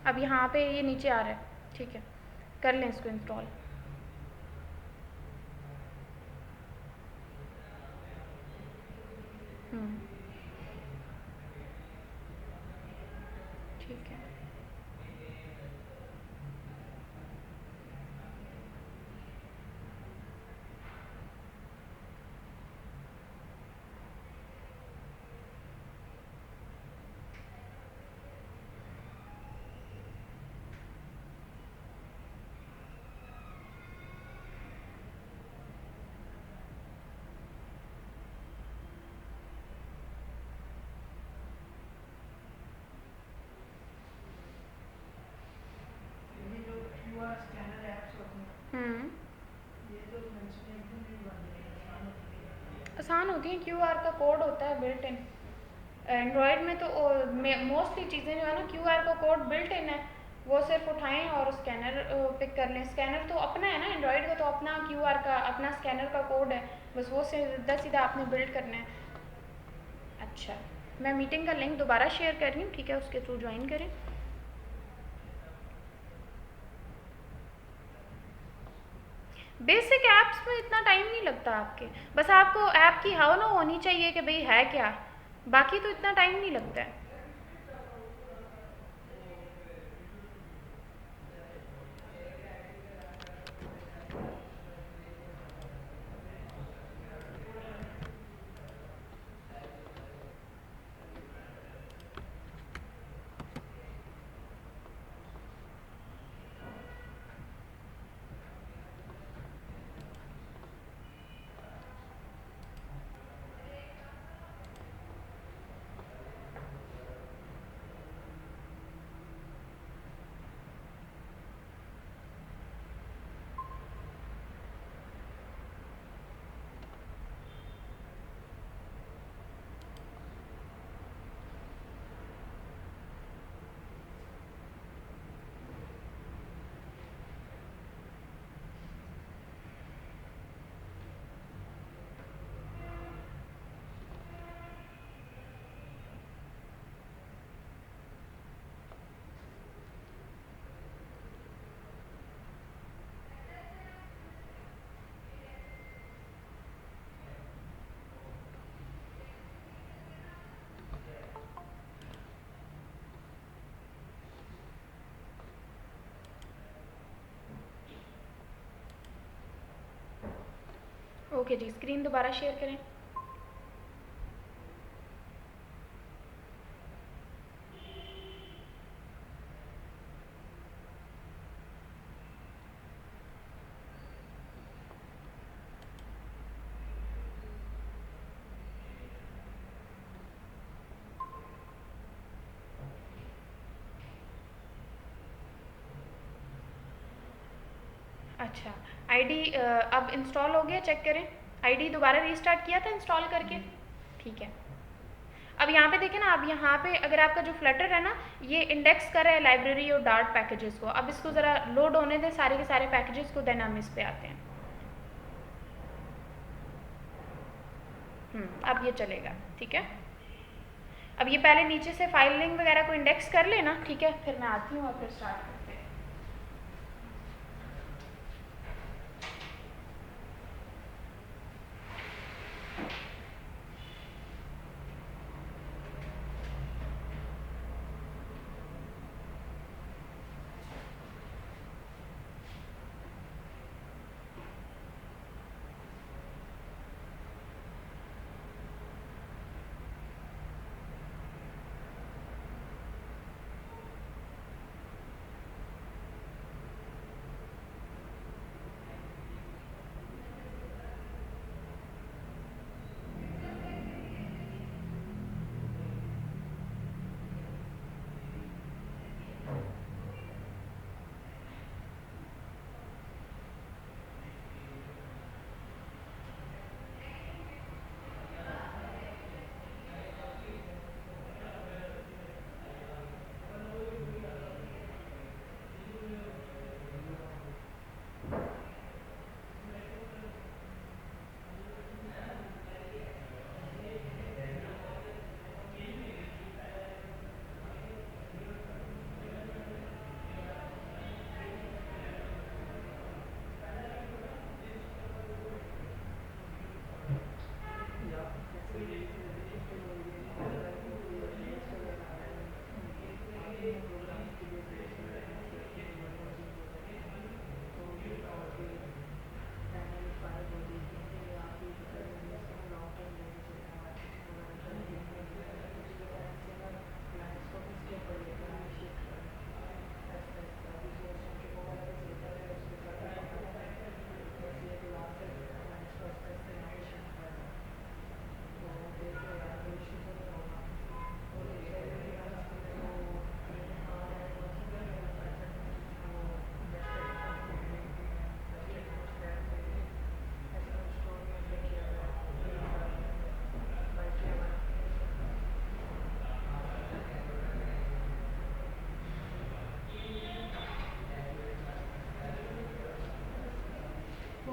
अब यहाँ पे ये नीचे आ रहा है, ठीक है, कर लें इसको इंस्टॉल। ठीक है, ये जो QR स्कैनर ऐप्स होती हैं, ये तो मेंशन एकदम नहीं बन रही है, आसान होती है। क्यूआर का कोड होता है बिल्ट इन। एंड्रॉयड में तो मोस्टली चीज़ें जो है ना, क्यूआर का कोड बिल्ट इन है, वो सिर्फ उठाएं और स्कैनर पिक कर लें। स्कैनर तो अपना है ना, एंड्रॉयड का तो अपना क्यूआर का, अपना स्कैनर का कोड है, बस वो सीधा सीधा आपने बिल्ड करना है। अच्छा, मैं मीटिंग का लिंक दोबारा शेयर कर रही हूँ, ठीक है, उसके थ्रू ज्वाइन करें। बेसिक ऐप्स में इतना टाइम नहीं लगता आपके, बस आपको ऐप की हवा ना होनी चाहिए कि भाई है क्या, बाकी तो इतना टाइम नहीं लगता है। ओके जी, स्क्रीन दोबारा शेयर करें। अच्छा, आईडी अब इंस्टॉल हो गया, चेक करें। आईडी दोबारा रीस्टार्ट किया था इंस्टॉल करके, ठीक है। अब यहाँ पे देखें ना, अब यहाँ पे अगर आपका जो फ्लटर है ना, ये इंडेक्स कर रहा है लाइब्रेरी और डार्ट पैकेजेस को। अब इसको ज़रा लोड होने दें सारे के सारे पैकेजेस को, देन हम इस पे आते हैं। अब ये चलेगा, ठीक है। अब ये पहले नीचे से फाइल लिंक वगैरह को इंडेक्स कर लेना, ठीक है, फिर मैं आती हूँ और फिर स्टार्ट करते हैं।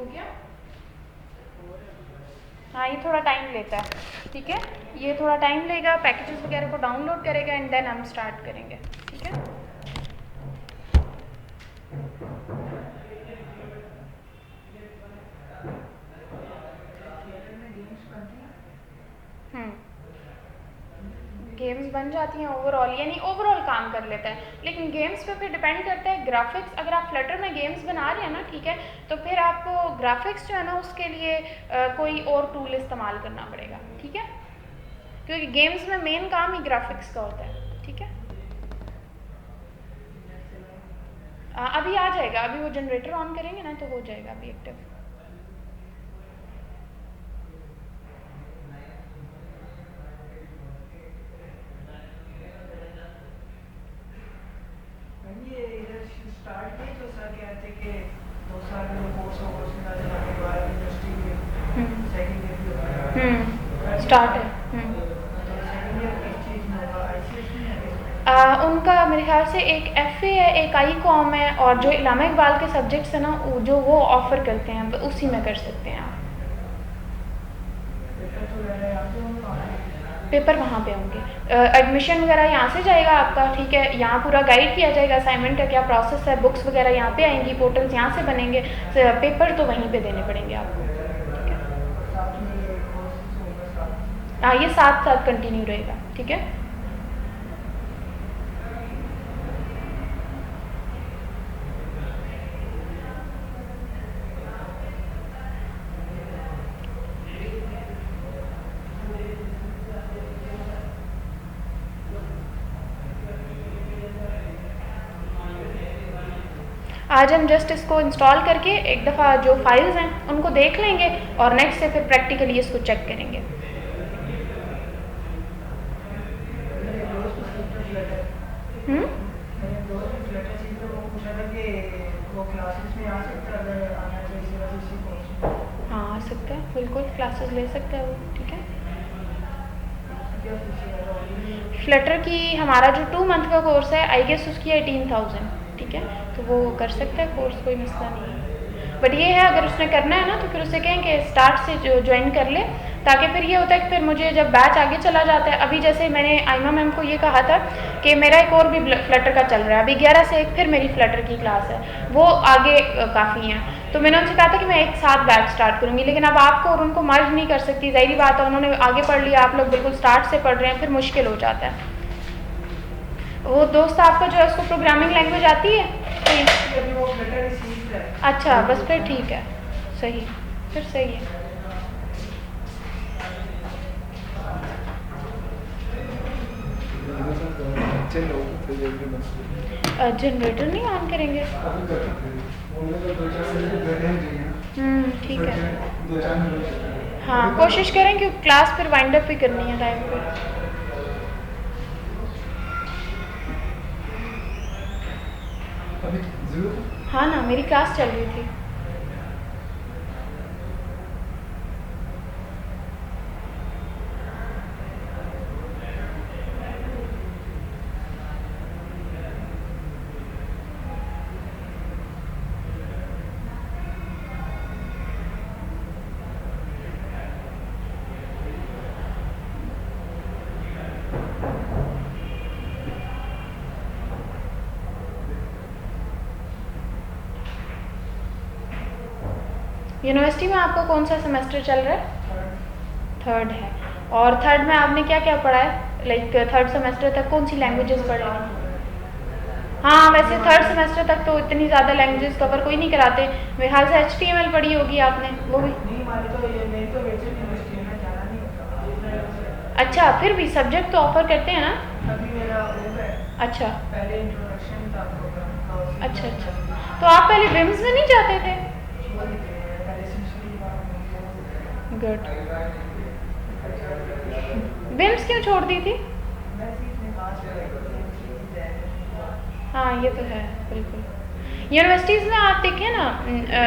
हो गया? हाँ, ये थोड़ा टाइम लेता है, ठीक है, ये थोड़ा टाइम लेगा, पैकेजेस वगैरह को डाउनलोड करेगा एंड देन हम स्टार्ट करेंगे, ठीक है। गेम्स बन जाती हैं ओवरऑल, यानी ओवरऑल काम कर लेता है, लेकिन गेम्स पे फिर डिपेंड करता है ग्राफिक्स। अगर आप फ्लटर में गेम्स बना रहे हैं ना, ठीक है, तो फिर आपको ग्राफिक्स जो है ना उसके लिए कोई और टूल इस्तेमाल करना पड़ेगा, ठीक है, क्योंकि गेम्स में मेन काम ही ग्राफिक्स का होता है, ठीक है। अभी आ जाएगा, अभी वो जनरेटर ऑन करेंगे ना तो हो जाएगा अभी एक्टिव। ये इधर स्टार्ट में जो सर कह रहे थे कि 2 साल में कोर्स होगा उसमें आ जाने के बाद यूनिवर्सिटी में सेकंड ईयर भी होगा स्टार्ट है। सेकंड ईयर किस चीज़ में होगा, आईसीएस में है? उनका मेरे ख्याल से एक एफए है, एक आई कॉम है, और जो इलामा इकबाल के सब्जेक्ट्स हैं ना जो वो ऑफ़र करते हैं, उसी में कर सकते हैं आप। पेपर तो ले रहे हैं आप पेपर वहाँ पे होंगे, एडमिशन वगैरह यहाँ से जाएगा आपका, ठीक है, यहाँ पूरा गाइड किया जाएगा असाइनमेंट का क्या प्रोसेस है, बुक्स वगैरह यहाँ पे आएंगी, पोर्टल्स यहाँ से बनेंगे, पेपर तो वहीं पे देने पड़ेंगे आपको, ठीक है। साथ में ये कोर्सेज होगा साथ। हाँ, ये साथ साथ कंटिन्यू रहेगा, ठीक है। आज हम जस्ट इसको इंस्टॉल करके एक दफ़ा जो फाइल्स हैं उनको देख लेंगे और नेक्स्ट से फिर प्रैक्टिकली इसको चेक करेंगे। हाँ, आ सकता है, बिल्कुल क्लासेस ले सकता है वो, ठीक है। फ्लटर की हमारा जो 2 मंथ का कोर्स है, आई गेस उसकी 18,000, ठीक है, तो वो कर सकता है कोर्स, कोई मसला नहीं है। बट ये है अगर उसने करना है ना तो फिर उसे कहें कि स्टार्ट से जो ज्वाइन कर ले, ताकि फिर ये होता है कि फिर मुझे जब बैच आगे चला जाता है, अभी जैसे मैंने आइमा मैम को ये कहा था कि मेरा एक और भी फ्लटर का चल रहा है, अभी 11 से 1 फिर मेरी फ्लटर की क्लास है, वो आगे काफ़ी हैं, तो मैंने उनसे कहा था कि मैं एक साथ बैच स्टार्ट करूँगी, लेकिन अब आपको और उनको मर्ज नहीं कर सकती, ज़ाहिरी बात है, उन्होंने आगे पढ़ लिया, आप लोग बिल्कुल स्टार्ट से पढ़ रहे हैं, फिर मुश्किल हो जाता है। वो दोस्त आपका जो है उसको प्रोग्रामिंग लैंग्वेज आती है? अच्छा, बस फिर ठीक है, सही, फिर सही है। जनरेटर नहीं ऑन करेंगे? ठीक है, हाँ, कोशिश करें कि क्लास फिर वाइंड अप भी करनी है टाइम पे। हाँ ना, मेरी क्लास चल रही थी। यूनिवर्सिटी में आपका कौन सा सेमेस्टर चल रहा है? थर्ड है। और थर्ड में आपने क्या क्या पढ़ा है, लाइक थर्ड सेमेस्टर तक कौन सी लैंग्वेजेस पढ़ी? हाँ, वैसे थर्ड सेमेस्टर तक तो इतनी ज़्यादा लैंग्वेजेस कवर कोई नहीं कराते, मेरे ख्याल से HTML पढ़ी होगी आपने, वो भी? अच्छा, फिर भी सब्जेक्ट तो ऑफर करते हैं ना? अभी मेरा अच्छा, पहले इंट्रोडक्शन था प्रोग्राम। अच्छा अच्छा, तो आप पहले विम्स में नहीं जाते थे? गुड। विम्स क्यों छोड़ दी थी? हाँ, ये तो है, बिल्कुल। यूनिवर्सिटीज़ में आप देखें ना,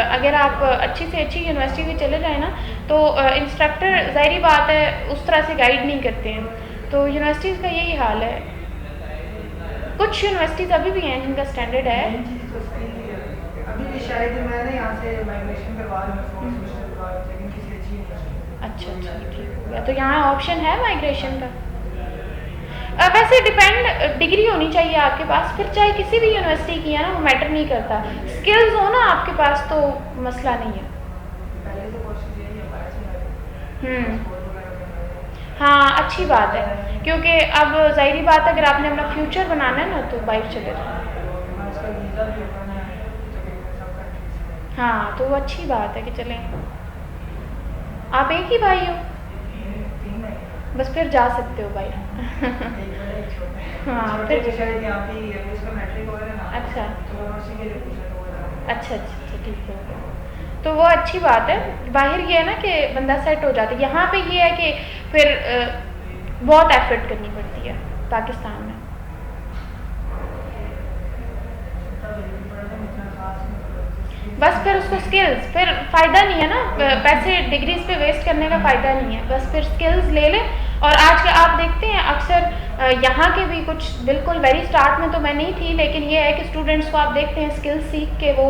अगर आप अच्छी से अच्छी यूनिवर्सिटी में चले जाएँ ना, तो इंस्ट्रक्टर ज़ाहिरी बात है उस तरह से गाइड नहीं करते हैं, तो यूनिवर्सिटीज़ का यही हाल है। कुछ यूनिवर्सिटीज़ अभी भी हैं जिनका स्टैंडर्ड है। अभी भी शायद मैंने यहाँ से माइग्रेशन करवा लूँ, 4 सेमेस्टर के बाद, लेकिन किसी अच्छी यूनिवर्सिटी। अच्छा अच्छा, ठीक हो गया। तो यहाँ ऑप्शन है माइग्रेशन का। वैसे डिपेंड, डिग्री होनी चाहिए आपके पास, फिर चाहे किसी भी यूनिवर्सिटी की है ना, वो मैटर नहीं करता। स्किल्स हो ना आपके पास तो मसला नहीं है। पहले तो कोशिश यही है बाहर से हाँ अच्छी बात है, क्योंकि अब ज़ाहिरी बात है, अगर आपने अपना फ्यूचर बनाना है ना तो बाहर चले जाओ। हाँ तो वो अच्छी बात है कि चलें। आप एक ही भाई हो? बस फिर जा सकते हो भाई। हाँ फिर अच्छा अच्छा अच्छा, ठीक है। तो वो अच्छी बात है। बाहर ये है ना कि बंदा सेट हो जाता है, यहाँ पे ये है कि फिर बहुत एफर्ट करनी पड़ती है पाकिस्तान में। बस फिर उसको स्किल्स, फिर फ़ायदा नहीं है ना, पैसे डिग्रीज पे वेस्ट करने का फ़ायदा नहीं है, बस फिर स्किल्स ले लें। और आज के आप देखते हैं अक्सर यहाँ के भी कुछ, बिल्कुल वेरी स्टार्ट में तो मैं नहीं थी, लेकिन ये है कि स्टूडेंट्स को आप देखते हैं स्किल्स सीख के वो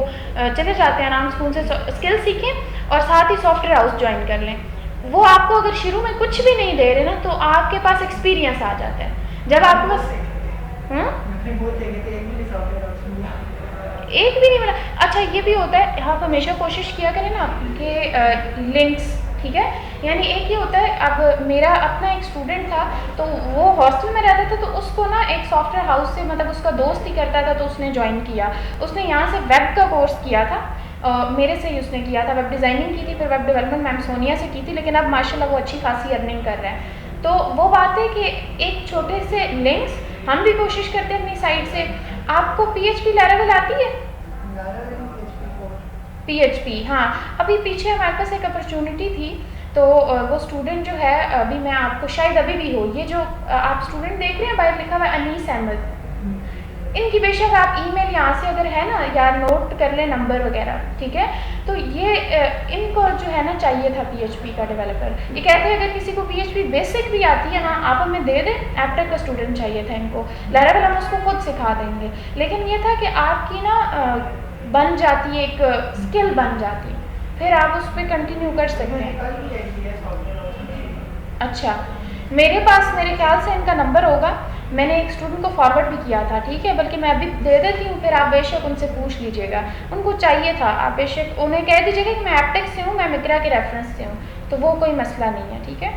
चले जाते हैं आराम से, उनसे स्किल्स सीखें और साथ ही सॉफ्टवेयर हाउस ज्वाइन कर लें। वो आपको अगर शुरू में कुछ भी नहीं दे रहे ना, तो आपके पास एक्सपीरियंस आ जाता है जब आपके पास। एक भी नहीं मिला? अच्छा ये भी होता है, आप हमेशा कोशिश किया करें ना कि लिंक्स, ठीक है, यानी एक ही होता है। अब मेरा अपना एक स्टूडेंट था, तो वो हॉस्टल में रहता था, तो उसको ना एक सॉफ्टवेयर हाउस से, मतलब उसका दोस्त ही करता था, तो उसने ज्वाइन किया। उसने यहाँ से वेब का कोर्स किया था, मेरे से ही उसने किया था, वेब डिज़ाइनिंग की थी, फिर वेब डेवलपमेंट मैम सोनिया से की थी, लेकिन अब माशाल्लाह वो अच्छी खासी अर्निंग कर रहा है। तो वो बात है कि एक छोटे से लिंक्स, हम भी कोशिश करते हैं अपनी साइड से। आपको PHP लैरावेल आती है? PHP, हाँ। अभी पीछे हमारे पास एक अपॉर्चुनिटी थी, तो वो स्टूडेंट जो है, अभी मैं आपको, शायद अभी भी हो, ये जो आप स्टूडेंट देख रहे हैं बाहर लिखा हुआ है अनीस अहमद, इनकी बेशक आप ईमेल यहाँ से अगर है ना, या नोट कर लें नंबर वगैरह, ठीक है। तो ये इनको जो है ना चाहिए था PHP का डेवलपर। ये कहते हैं अगर किसी को PHP बेसिक भी आती है, हाँ आप हमें दे दें, एपटेक का स्टूडेंट चाहिए था इनको। लैरावेल हम उसको खुद सिखा देंगे, लेकिन ये था कि आपकी ना बन जाती है, एक स्किल बन जाती, फिर आप उस पर कंटिन्यू कर सकते हैं। अच्छा, मेरे पास मेरे ख्याल से इनका नंबर होगा, मैंने एक स्टूडेंट को फॉरवर्ड भी किया था, ठीक है, बल्कि मैं अभी दे देती हूँ, फिर आप बेशक उनसे पूछ लीजिएगा। उनको चाहिए था, आप बेशक उन्हें कह दीजिएगा कि मैं एपटेक से हूँ, मैं मिक्रा के रेफरेंस से हूँ, तो वो कोई मसला नहीं है, ठीक है।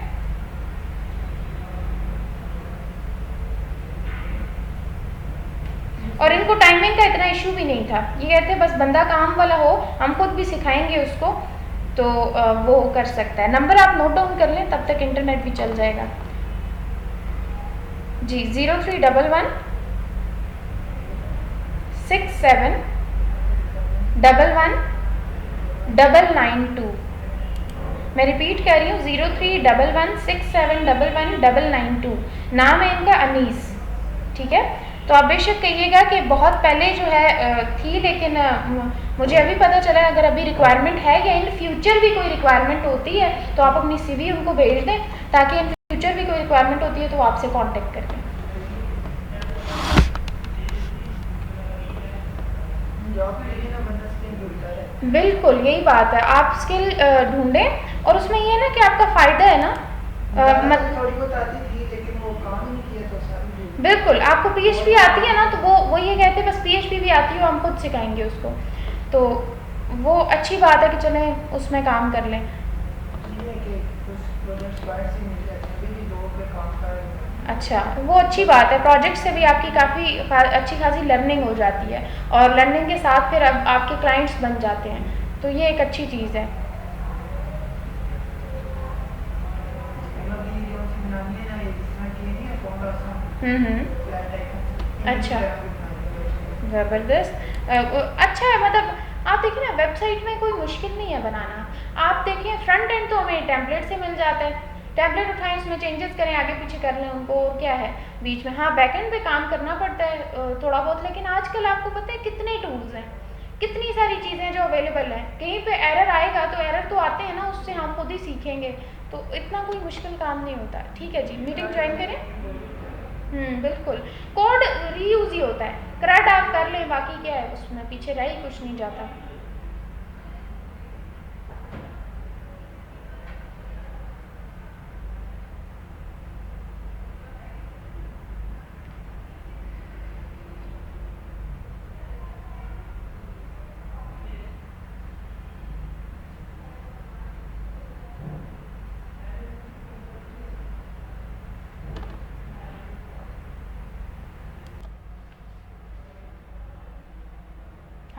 और इनको टाइमिंग का इतना इशू भी नहीं था, ये कहते बस बंदा काम वाला हो, हम खुद भी सिखाएंगे उसको, तो वो कर सकता है। नंबर आप नोट डाउन कर लें, तब तक इंटरनेट भी चल जाएगा जी। 0311 67 11 992। मैं रिपीट कर रही हूँ, 0311 67 11 992। नाम है इनका अनीस, ठीक है। तो आप बेशक कहिएगा कि बहुत पहले जो है थी, लेकिन मुझे अभी पता चला, अगर अभी रिक्वायरमेंट है या इन फ्यूचर भी कोई रिक्वायरमेंट होती है, तो आप अपनी CV उनको भेज दें, ताकि इन फ्यूचर भी कोई रिक्वायरमेंट होती है तो वो आपसे कांटेक्ट कर लें। बिल्कुल यही बात है, आप स्किल ढूंढें, और उसमें ये है ना कि आपका फ़ायदा है ना, थोड़ी बहुत आती थी, लेकिन वो काम ही नहीं किया, तो सारी बिल्कुल। आपको PHP आती है ना, तो वो ये कहते हैं बस PHP भी आती हो, हम खुद सिखाएंगे उसको, तो वो अच्छी बात है कि चलें उसमें काम कर लें। अच्छा, वो अच्छी बात है, प्रोजेक्ट से भी आपकी काफ़ी अच्छी खासी लर्निंग हो जाती है, और लर्निंग के साथ फिर अब आपके क्लाइंट्स बन जाते हैं, तो ये एक अच्छी चीज़ है। अच्छा, ज़बरदस्त। अच्छा है, मतलब आप देखिए ना, वेबसाइट में कोई मुश्किल नहीं है बनाना। आप देखिए फ्रंट एंड तो हमें टेम्पलेट से मिल जाता है, टैबलेट उठाएं, उसमें चेंजेस करें, आगे पीछे कर लें उनको, और क्या है बीच में। हाँ बैकएंड पे काम करना पड़ता है थोड़ा बहुत, लेकिन आजकल आपको पता है कितने टूल्स हैं, कितनी सारी चीज़ें जो अवेलेबल हैं। कहीं पे एरर आएगा तो एरर तो आते हैं ना, उससे हम खुद ही सीखेंगे, तो इतना कोई मुश्किल काम नहीं होता। ठीक है जी, मीटिंग ज्वाइन करें। बिल्कुल, कोड रीयूज ही होता है, क्रैड आप कर लें, बाकी क्या है उसमें, पीछे रह ही कुछ नहीं जाता।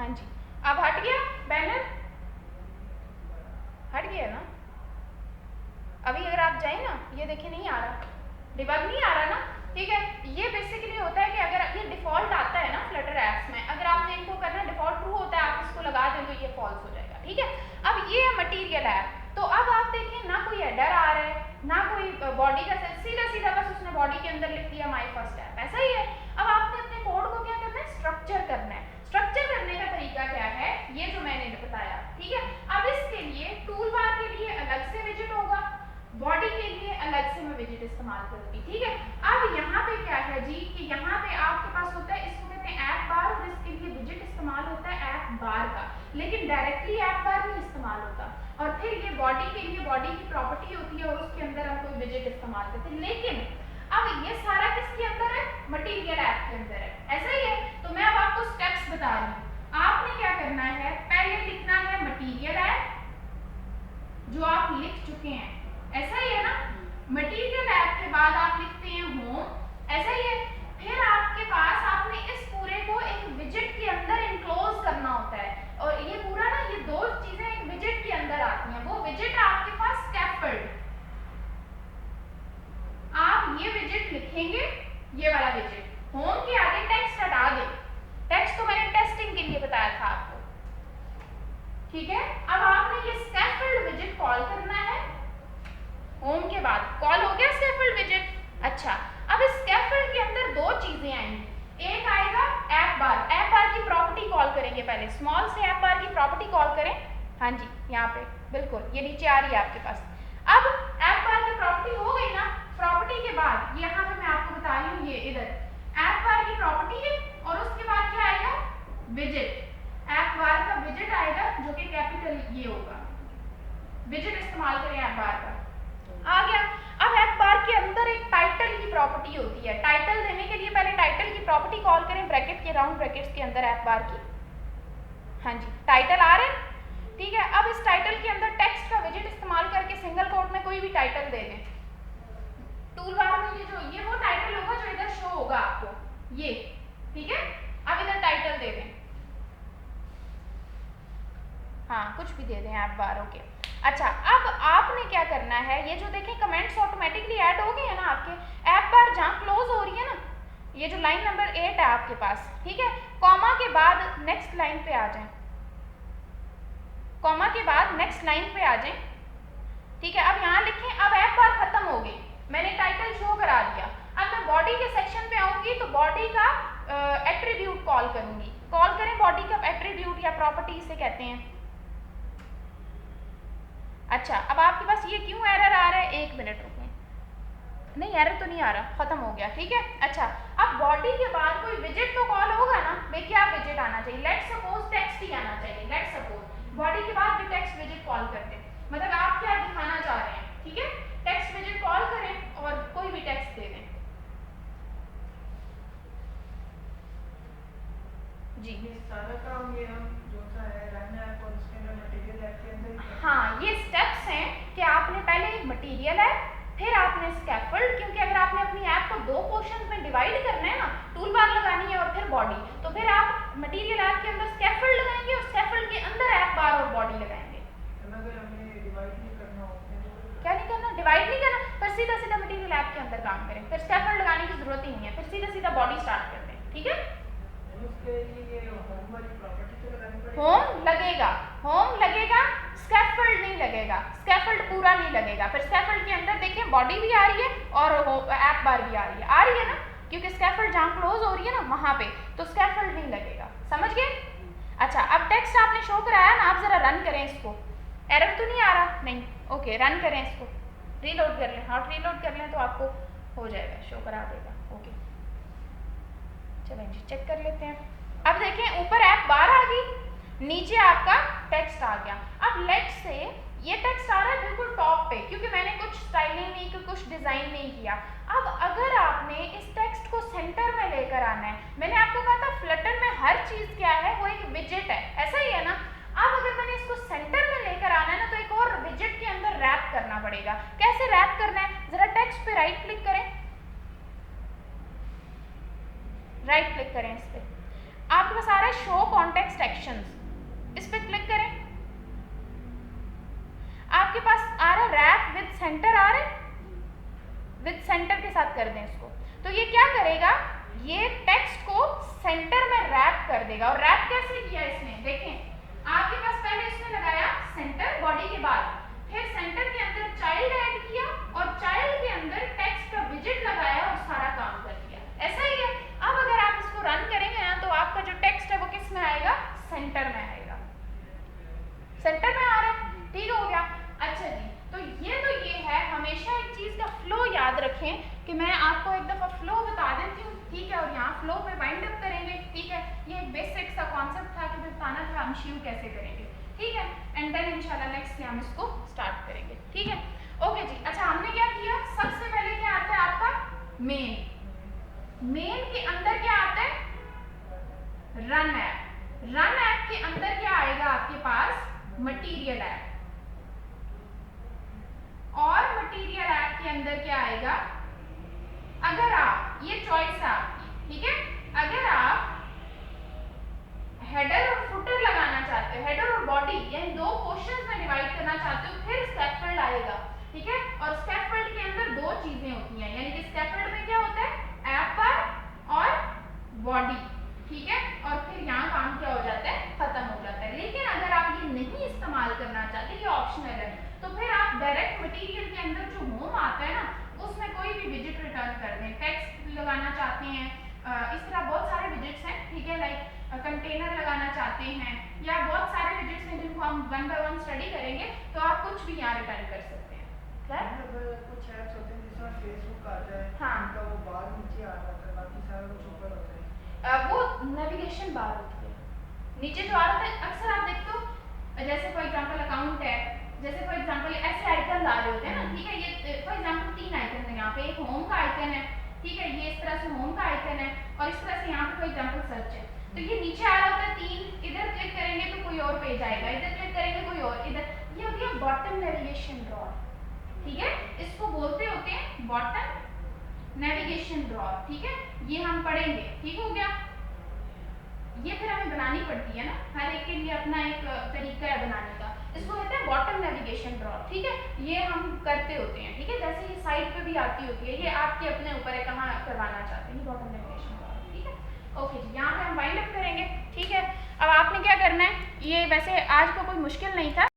हाँ जी, अब हट गया बैनर, हट गया ना। अभी अगर आप जाए ना, ये देखिए नहीं आ रहा, डिबग नहीं आ रहा ना, ठीक है। ये बेसिकली होता है कि अगर ये डिफॉल्ट आता है ना फ्लटर ऐप्स में, अगर आपने इनको करना डिफॉल्ट ट्रू होता है, आप इसको लगा दें तो ये फॉल्स हो जाएगा, ठीक है। अब ये है मटीरियल ऐप, तो अब आप देखें ना कोई हेडर आ रहा है, ना कोई बॉडी का, सीधा सीधा बस उसने बॉडी के अंदर लिख दिया माय फर्स्ट ऐप, ऐसा ही है। अब आपने अपने कोड को क्या करना है, स्ट्रक्चर करना है। स्ट्रक्चर करने का तरीका क्या है, ये जो मैंने बताया, ठीक है। अब इसके लिए टूल बार के लिए अलग से विजिट होगा, बॉडी के लिए अलग से मैं विजिट इस्तेमाल करूंगी, ठीक है। अब यहाँ पे क्या है जी कि यहाँ पे आपके पास होता है, इसको कहते हैं ऐप बार, और इसके लिए विजिट इस्तेमाल होता है ऐप बार का, लेकिन डायरेक्टली ऐप बार नहीं इस्तेमाल होता। और फिर ये बॉडी के लिए बॉडी की प्रॉपर्टी होती है और उसके अंदर हम कोई विजिट इस्तेमाल करते हैं, लेकिन अब ये सारा किसके अंदर है, मटीरियल ऐप के अंदर है, ऐसा ही है। तो मैं अब आपको स्टेप्स बता रही हूँ। आपने क्या करना है, पहले लिखना है मटीरियल ऐप, जो आप लिख चुके हैं, ऐसा ही है ना। मटीरियल ऐप के बाद आप लिखते हैं होम, ऐसा ही है। फिर आपके पास आपने इस पूरे को एक विजिट के अंदर इनक्लोज करना होता है, और ये पूरा ना, ये दो चीजें एक विजिट के अंदर आती हैं। वो विजिट आपके पास स्कैफोल्ड, आप ये विजिट लिखेंगे, ये वाला विजिट, होम के आगे टेक्स्ट हटा दें, टेक्स्ट तो मैंने टेस्टिंग के लिए बताया था आपको, ठीक है। अब आपने ये स्कैफोल्ड विजिट कॉल करना है, होम के बाद कॉल हो गया स्कैफोल्ड विजिट। अच्छा, अब इस स्कैफोल्ड के अंदर दो चीजें आएंगी, एक आएगा ऐप बार, ऐप बार की प्रॉपर्टी कॉल करेंगे, पहले स्मॉल से ऐप बार की प्रॉपर्टी कॉल करें, हाँ जी यहाँ पे बिल्कुल ये नीचे आ रही है आपके पास। अब ऐप बार की प्रॉपर्टी हो गई ना, प्रॉपर्टी के बाद यहाँ पे मैं आपको बता रही हूँ, ये इधर ऐप बार की प्रॉपर्टी है, और उसके बाद क्या आएगा, विजिट, ऐप बार का विजिट आएगा, जो कि कैपिटल ये होगा, विजिट इस्तेमाल करें ऐप बार का, आ गया। अब ऐप बार के अंदर एक टाइटल की प्रॉपर्टी होती है, टाइटल देने के लिए पहले टाइटल की प्रॉपर्टी कॉल करें, ब्रैकेट के राउंड ब्रैकेट्स के अंदर ऐप बार की, हाँ जी टाइटल आ रहे हैं, ठीक है। अब इस टाइटल के अंदर टेक्स्ट का विजिट इस्तेमाल करके सिंगल कोट में कोई भी टाइटल दे दें, टूल बार में ये वो टाइटल होगा जो इधर शो होगा आपको, ये, ठीक है। अब इधर टाइटल दे दें, हाँ कुछ भी दे दें ऐप बार, ओके। अच्छा, अब आपने क्या करना है, ये जो देखें कमेंट्स ऑटोमेटिकली ऐड हो गए हैं ना आपके, ऐप बार जहाँ क्लोज हो रही है ना, ये जो लाइन नंबर 8 है आपके पास, ठीक है, कॉमा के बाद नेक्स्ट लाइन पे आ जाएं, कॉमा के बाद नेक्स्ट लाइन पे आ जाएं, ठीक है। अब यहाँ लिखें, अब ऐप बार खत्म हो गई, मैंने टाइटल शो करा दिया, अब मैं बॉडी के सेक्शन पे आऊंगी तो बॉडी का एट्रीब्यूट कॉल करूंगी, कॉल करें बॉडी का एट्रीब्यूट या प्रॉपर्टी इसे कहते हैं। अच्छा, अब आपके पास ये क्यों एरर आ रहा है, एक मिनट रुकें, नहीं एरर तो नहीं आ रहा, खत्म हो गया, ठीक है। अच्छा, अब बॉडी के बाद कोई विजिट तो कॉल होगा ना, भाई क्या विजिट आना चाहिए, लेट्स सपोज टेक्स्ट ही आना चाहिए, लेट्स सपोज बॉडी के बाद भी टेक्स्ट विजिट कॉल करते हैं, मतलब आप क्या दिखाना चाह रहे हैं, ठीक है। टेक्स्ट विजिट कॉल करें और कोई भी टेक्स्ट दे दें जी। ये सारा काम ये हम जो सा है रन ऐप और उसके अंदर मटेरियल ऐप के अंदर, हाँ ये स्टेप्स हैं कि आपने पहले एक मटेरियल ऐप, फिर आपने स्कैफोल्ड, क्योंकि अगर आपने अपनी ऐप को दो पोर्शन में डिवाइड करना है ना, टूल बार लगानी है और फिर बॉडी, तो फिर आप मटेरियल ऐप के अंदर स्कैफोल्ड लगाएंगे और स्कैफोल्ड के अंदर ऐप बार और बॉडी लगाएंगे। अगर हमें डिवाइड नहीं करना हो, क्या नहीं करना, डिवाइड नहीं करना, पर सीधा सीधा मटेरियल ऐप के अंदर काम करें, फिर स्कैफोल्ड लगाने की जरूरत ही नहीं है, फिर सीधा सीधा बॉडी स्टार्ट करते हैं, ठीक है। उसके लिए होम वाली प्रॉपर्टी तो लगानी पड़ेगी, होम लगेगा, होम लगेगा, स्कैफोल्ड नहीं लगेगा, स्कैफोल्ड पूरा नहीं लगेगा। फिर स्कैफोल्ड के अंदर देखिए बॉडी भी आ रही है और ऐप बार भी आ रही है ना, क्योंकि स्कैफोल्ड जहाँ क्लोज हो रही है ना वहाँ पे, तो स्कैफोल्ड नहीं लगेगा, समझ गए। अच्छा, अब टेक्स्ट आपने शो कराया ना, आप जरा रन करें इसको, एरर तो नहीं आ रहा, नहीं, ओके रन करें इसको, रीलोड कर लें, हॉट रीलोड कर लें तो आपको हो जाएगा, शो करा देगा, ओके। चलें जी चेक कर लेते हैं। अब देखें ऊपर ऐप बार आ गई, नीचे आपका टेक्स्ट आ गया। अब लेट्स से ये टेक्स्ट आ रहा है बिल्कुल टॉप पे, क्योंकि मैंने कुछ स्टाइलिंग नहीं की, कुछ डिजाइन नहीं किया। अब अगर आपने इस टेक्स्ट को सेंटर में लेकर आना है, मैंने आपको कहा था फ्लटर में हर चीज क्या है, वो एक विजिट है, ऐसा ही है ना। अब अगर मैंने इसको सेंटर में लेकर आना है ना, तो एक और विजिट के अंदर रैप करना पड़ेगा। कैसे रैप करना है, जरा टेक्स्ट पे राइट क्लिक करें, राइट क्लिक करें इस पे। आपके पास आ रहा है शो कॉन्टेक्स्ट एक्शंस, इस पर क्लिक करें। आपके पास आ रहा है रैप विद सेंटर, आ रहा है विद सेंटर के साथ कर दें इसको। तो ये क्या करेगा, ये टेक्स्ट को सेंटर में रैप कर देगा। और रैप कैसे किया इसने, देखें आपके पास पहले इसने लगाया सेंटर बॉडी के बाद, फिर सेंटर के अंदर चाइल्ड ऐड किया और चाइल्ड के अंदर टेक्स्ट का विजिट लगाया और सारा काम कर दिया। ऐसा ही है। अब अगर आप इसको रन करेंगे ना तो आपका जो टेक्स्ट है वो किस में आएगा, सेंटर में आएगा, सेंटर में आ रहा है। ठीक हो गया। अच्छा जी, तो ये है। हमेशा एक चीज का फ्लो याद रखें कि मैं आपको एक दफा फ्लो बता देती हूँ, ठीक है, और यहाँ फ्लो पे वाइंड अप करेंगे। ठीक है, ये एक बेसिक सा कॉन्सेप्ट था कि बताना था हम शुरू कैसे करेंगे। ठीक है, एंड देन इंशाल्लाह नेक्स्ट से हम इसको स्टार्ट करेंगे। ठीक है, ओके जी। अच्छा, हमने क्या किया, सबसे पहले क्या आता है आपका मेन। मेन के अंदर क्या आता है, रन ऐप। रन ऐप के अंदर क्या आएगा आपके पास, मटीरियल ऐप। और मटीरियल ऐप के अंदर क्या आएगा, अगर आप, ये चॉइस है आपकी, ठीक है, अगर आप हेडर और फुटर लगाना चाहते हो, हेडर और बॉडी यानी दो पोर्शंस में डिवाइड करना चाहते हो, फिर स्कैफोल्ड आएगा। ठीक है, और स्कैफोल्ड के अंदर दो चीजें होती हैं, यानी कि स्कैफोल्ड में क्या होता है, ऐप पर और बॉडी। ठीक है, और फिर यहाँ काम क्या हो जाता है, खत्म हो जाता है। लेकिन अगर आप ये नहीं इस्तेमाल करना चाहते, ये ऑप्शनल है, तो फिर आप डायरेक्ट मटेरियल के अंदर जो होम आता है ना, उसमें कोई भी विजिट रिटर्न कर दें। टेक्स्ट लगाना चाहते हैं, इस तरह बहुत सारे विजिट्स हैं। ठीक है, लाइक कंटेनर लगाना चाहते हैं, या बहुत सारे विजिट्स हैं जिनको हम वन बाय वन स्टडी करेंगे, तो आप कुछ भी यहाँ रिटर्न कर सकते हैं। कुछ ऐप्स होते हैं जिसमें फेसबुक आ जाए, हाँ, उनका वो बार नीचे आ जाता है, बाकी सारा कुछ ऊपर होता है। वो नेविगेशन बार होती है, नीचे जो आ रहा है। अक्सर आप देखते हो, जैसे फॉर एग्जांपल अकाउंट है, जैसे फॉर एग्जांपल ऐसे आइकन आ रहे होते हैं ना। ठीक है, ये फॉर एग्जांपल 3 आइकन है यहाँ पे, एक होम का आइकन है, ठीक है, ये इस तरह से होम का आइकन है, और इस तरह से यहाँ पे फॉर एग्जांपल सर्च है। तो ये नीचे आ रहा होता है 3, इधर क्लिक करेंगे तो कोई और पेज आएगा, इधर क्लिक करेंगे कोई और, इधर। ये होती है बॉटम नेविगेशन ड्रॉर। ठीक है, इसको बोलते होते हैं बॉटम नेविगेशन ड्रॉर। ठीक है, ये हम पढ़ेंगे। ठीक हो गया। ये फिर हमें बनानी पड़ती है ना, हर एक के लिए अपना एक तरीका है बनाने का। इसको कहते हैं बॉटम नेविगेशन ड्रॉर। ठीक है, ये हम करते होते हैं। ठीक है, जैसे ये साइड पे भी आती होती है, ये आपके अपने ऊपर है कहाँ करवाना चाहते हैं बॉटम नेविगेशन ड्रॉर। ठीक है, ओके जी, यहाँ पे हम वाइंड अप करेंगे। ठीक है, अब आपने क्या करना है, ये वैसे आज का कोई मुश्किल नहीं था।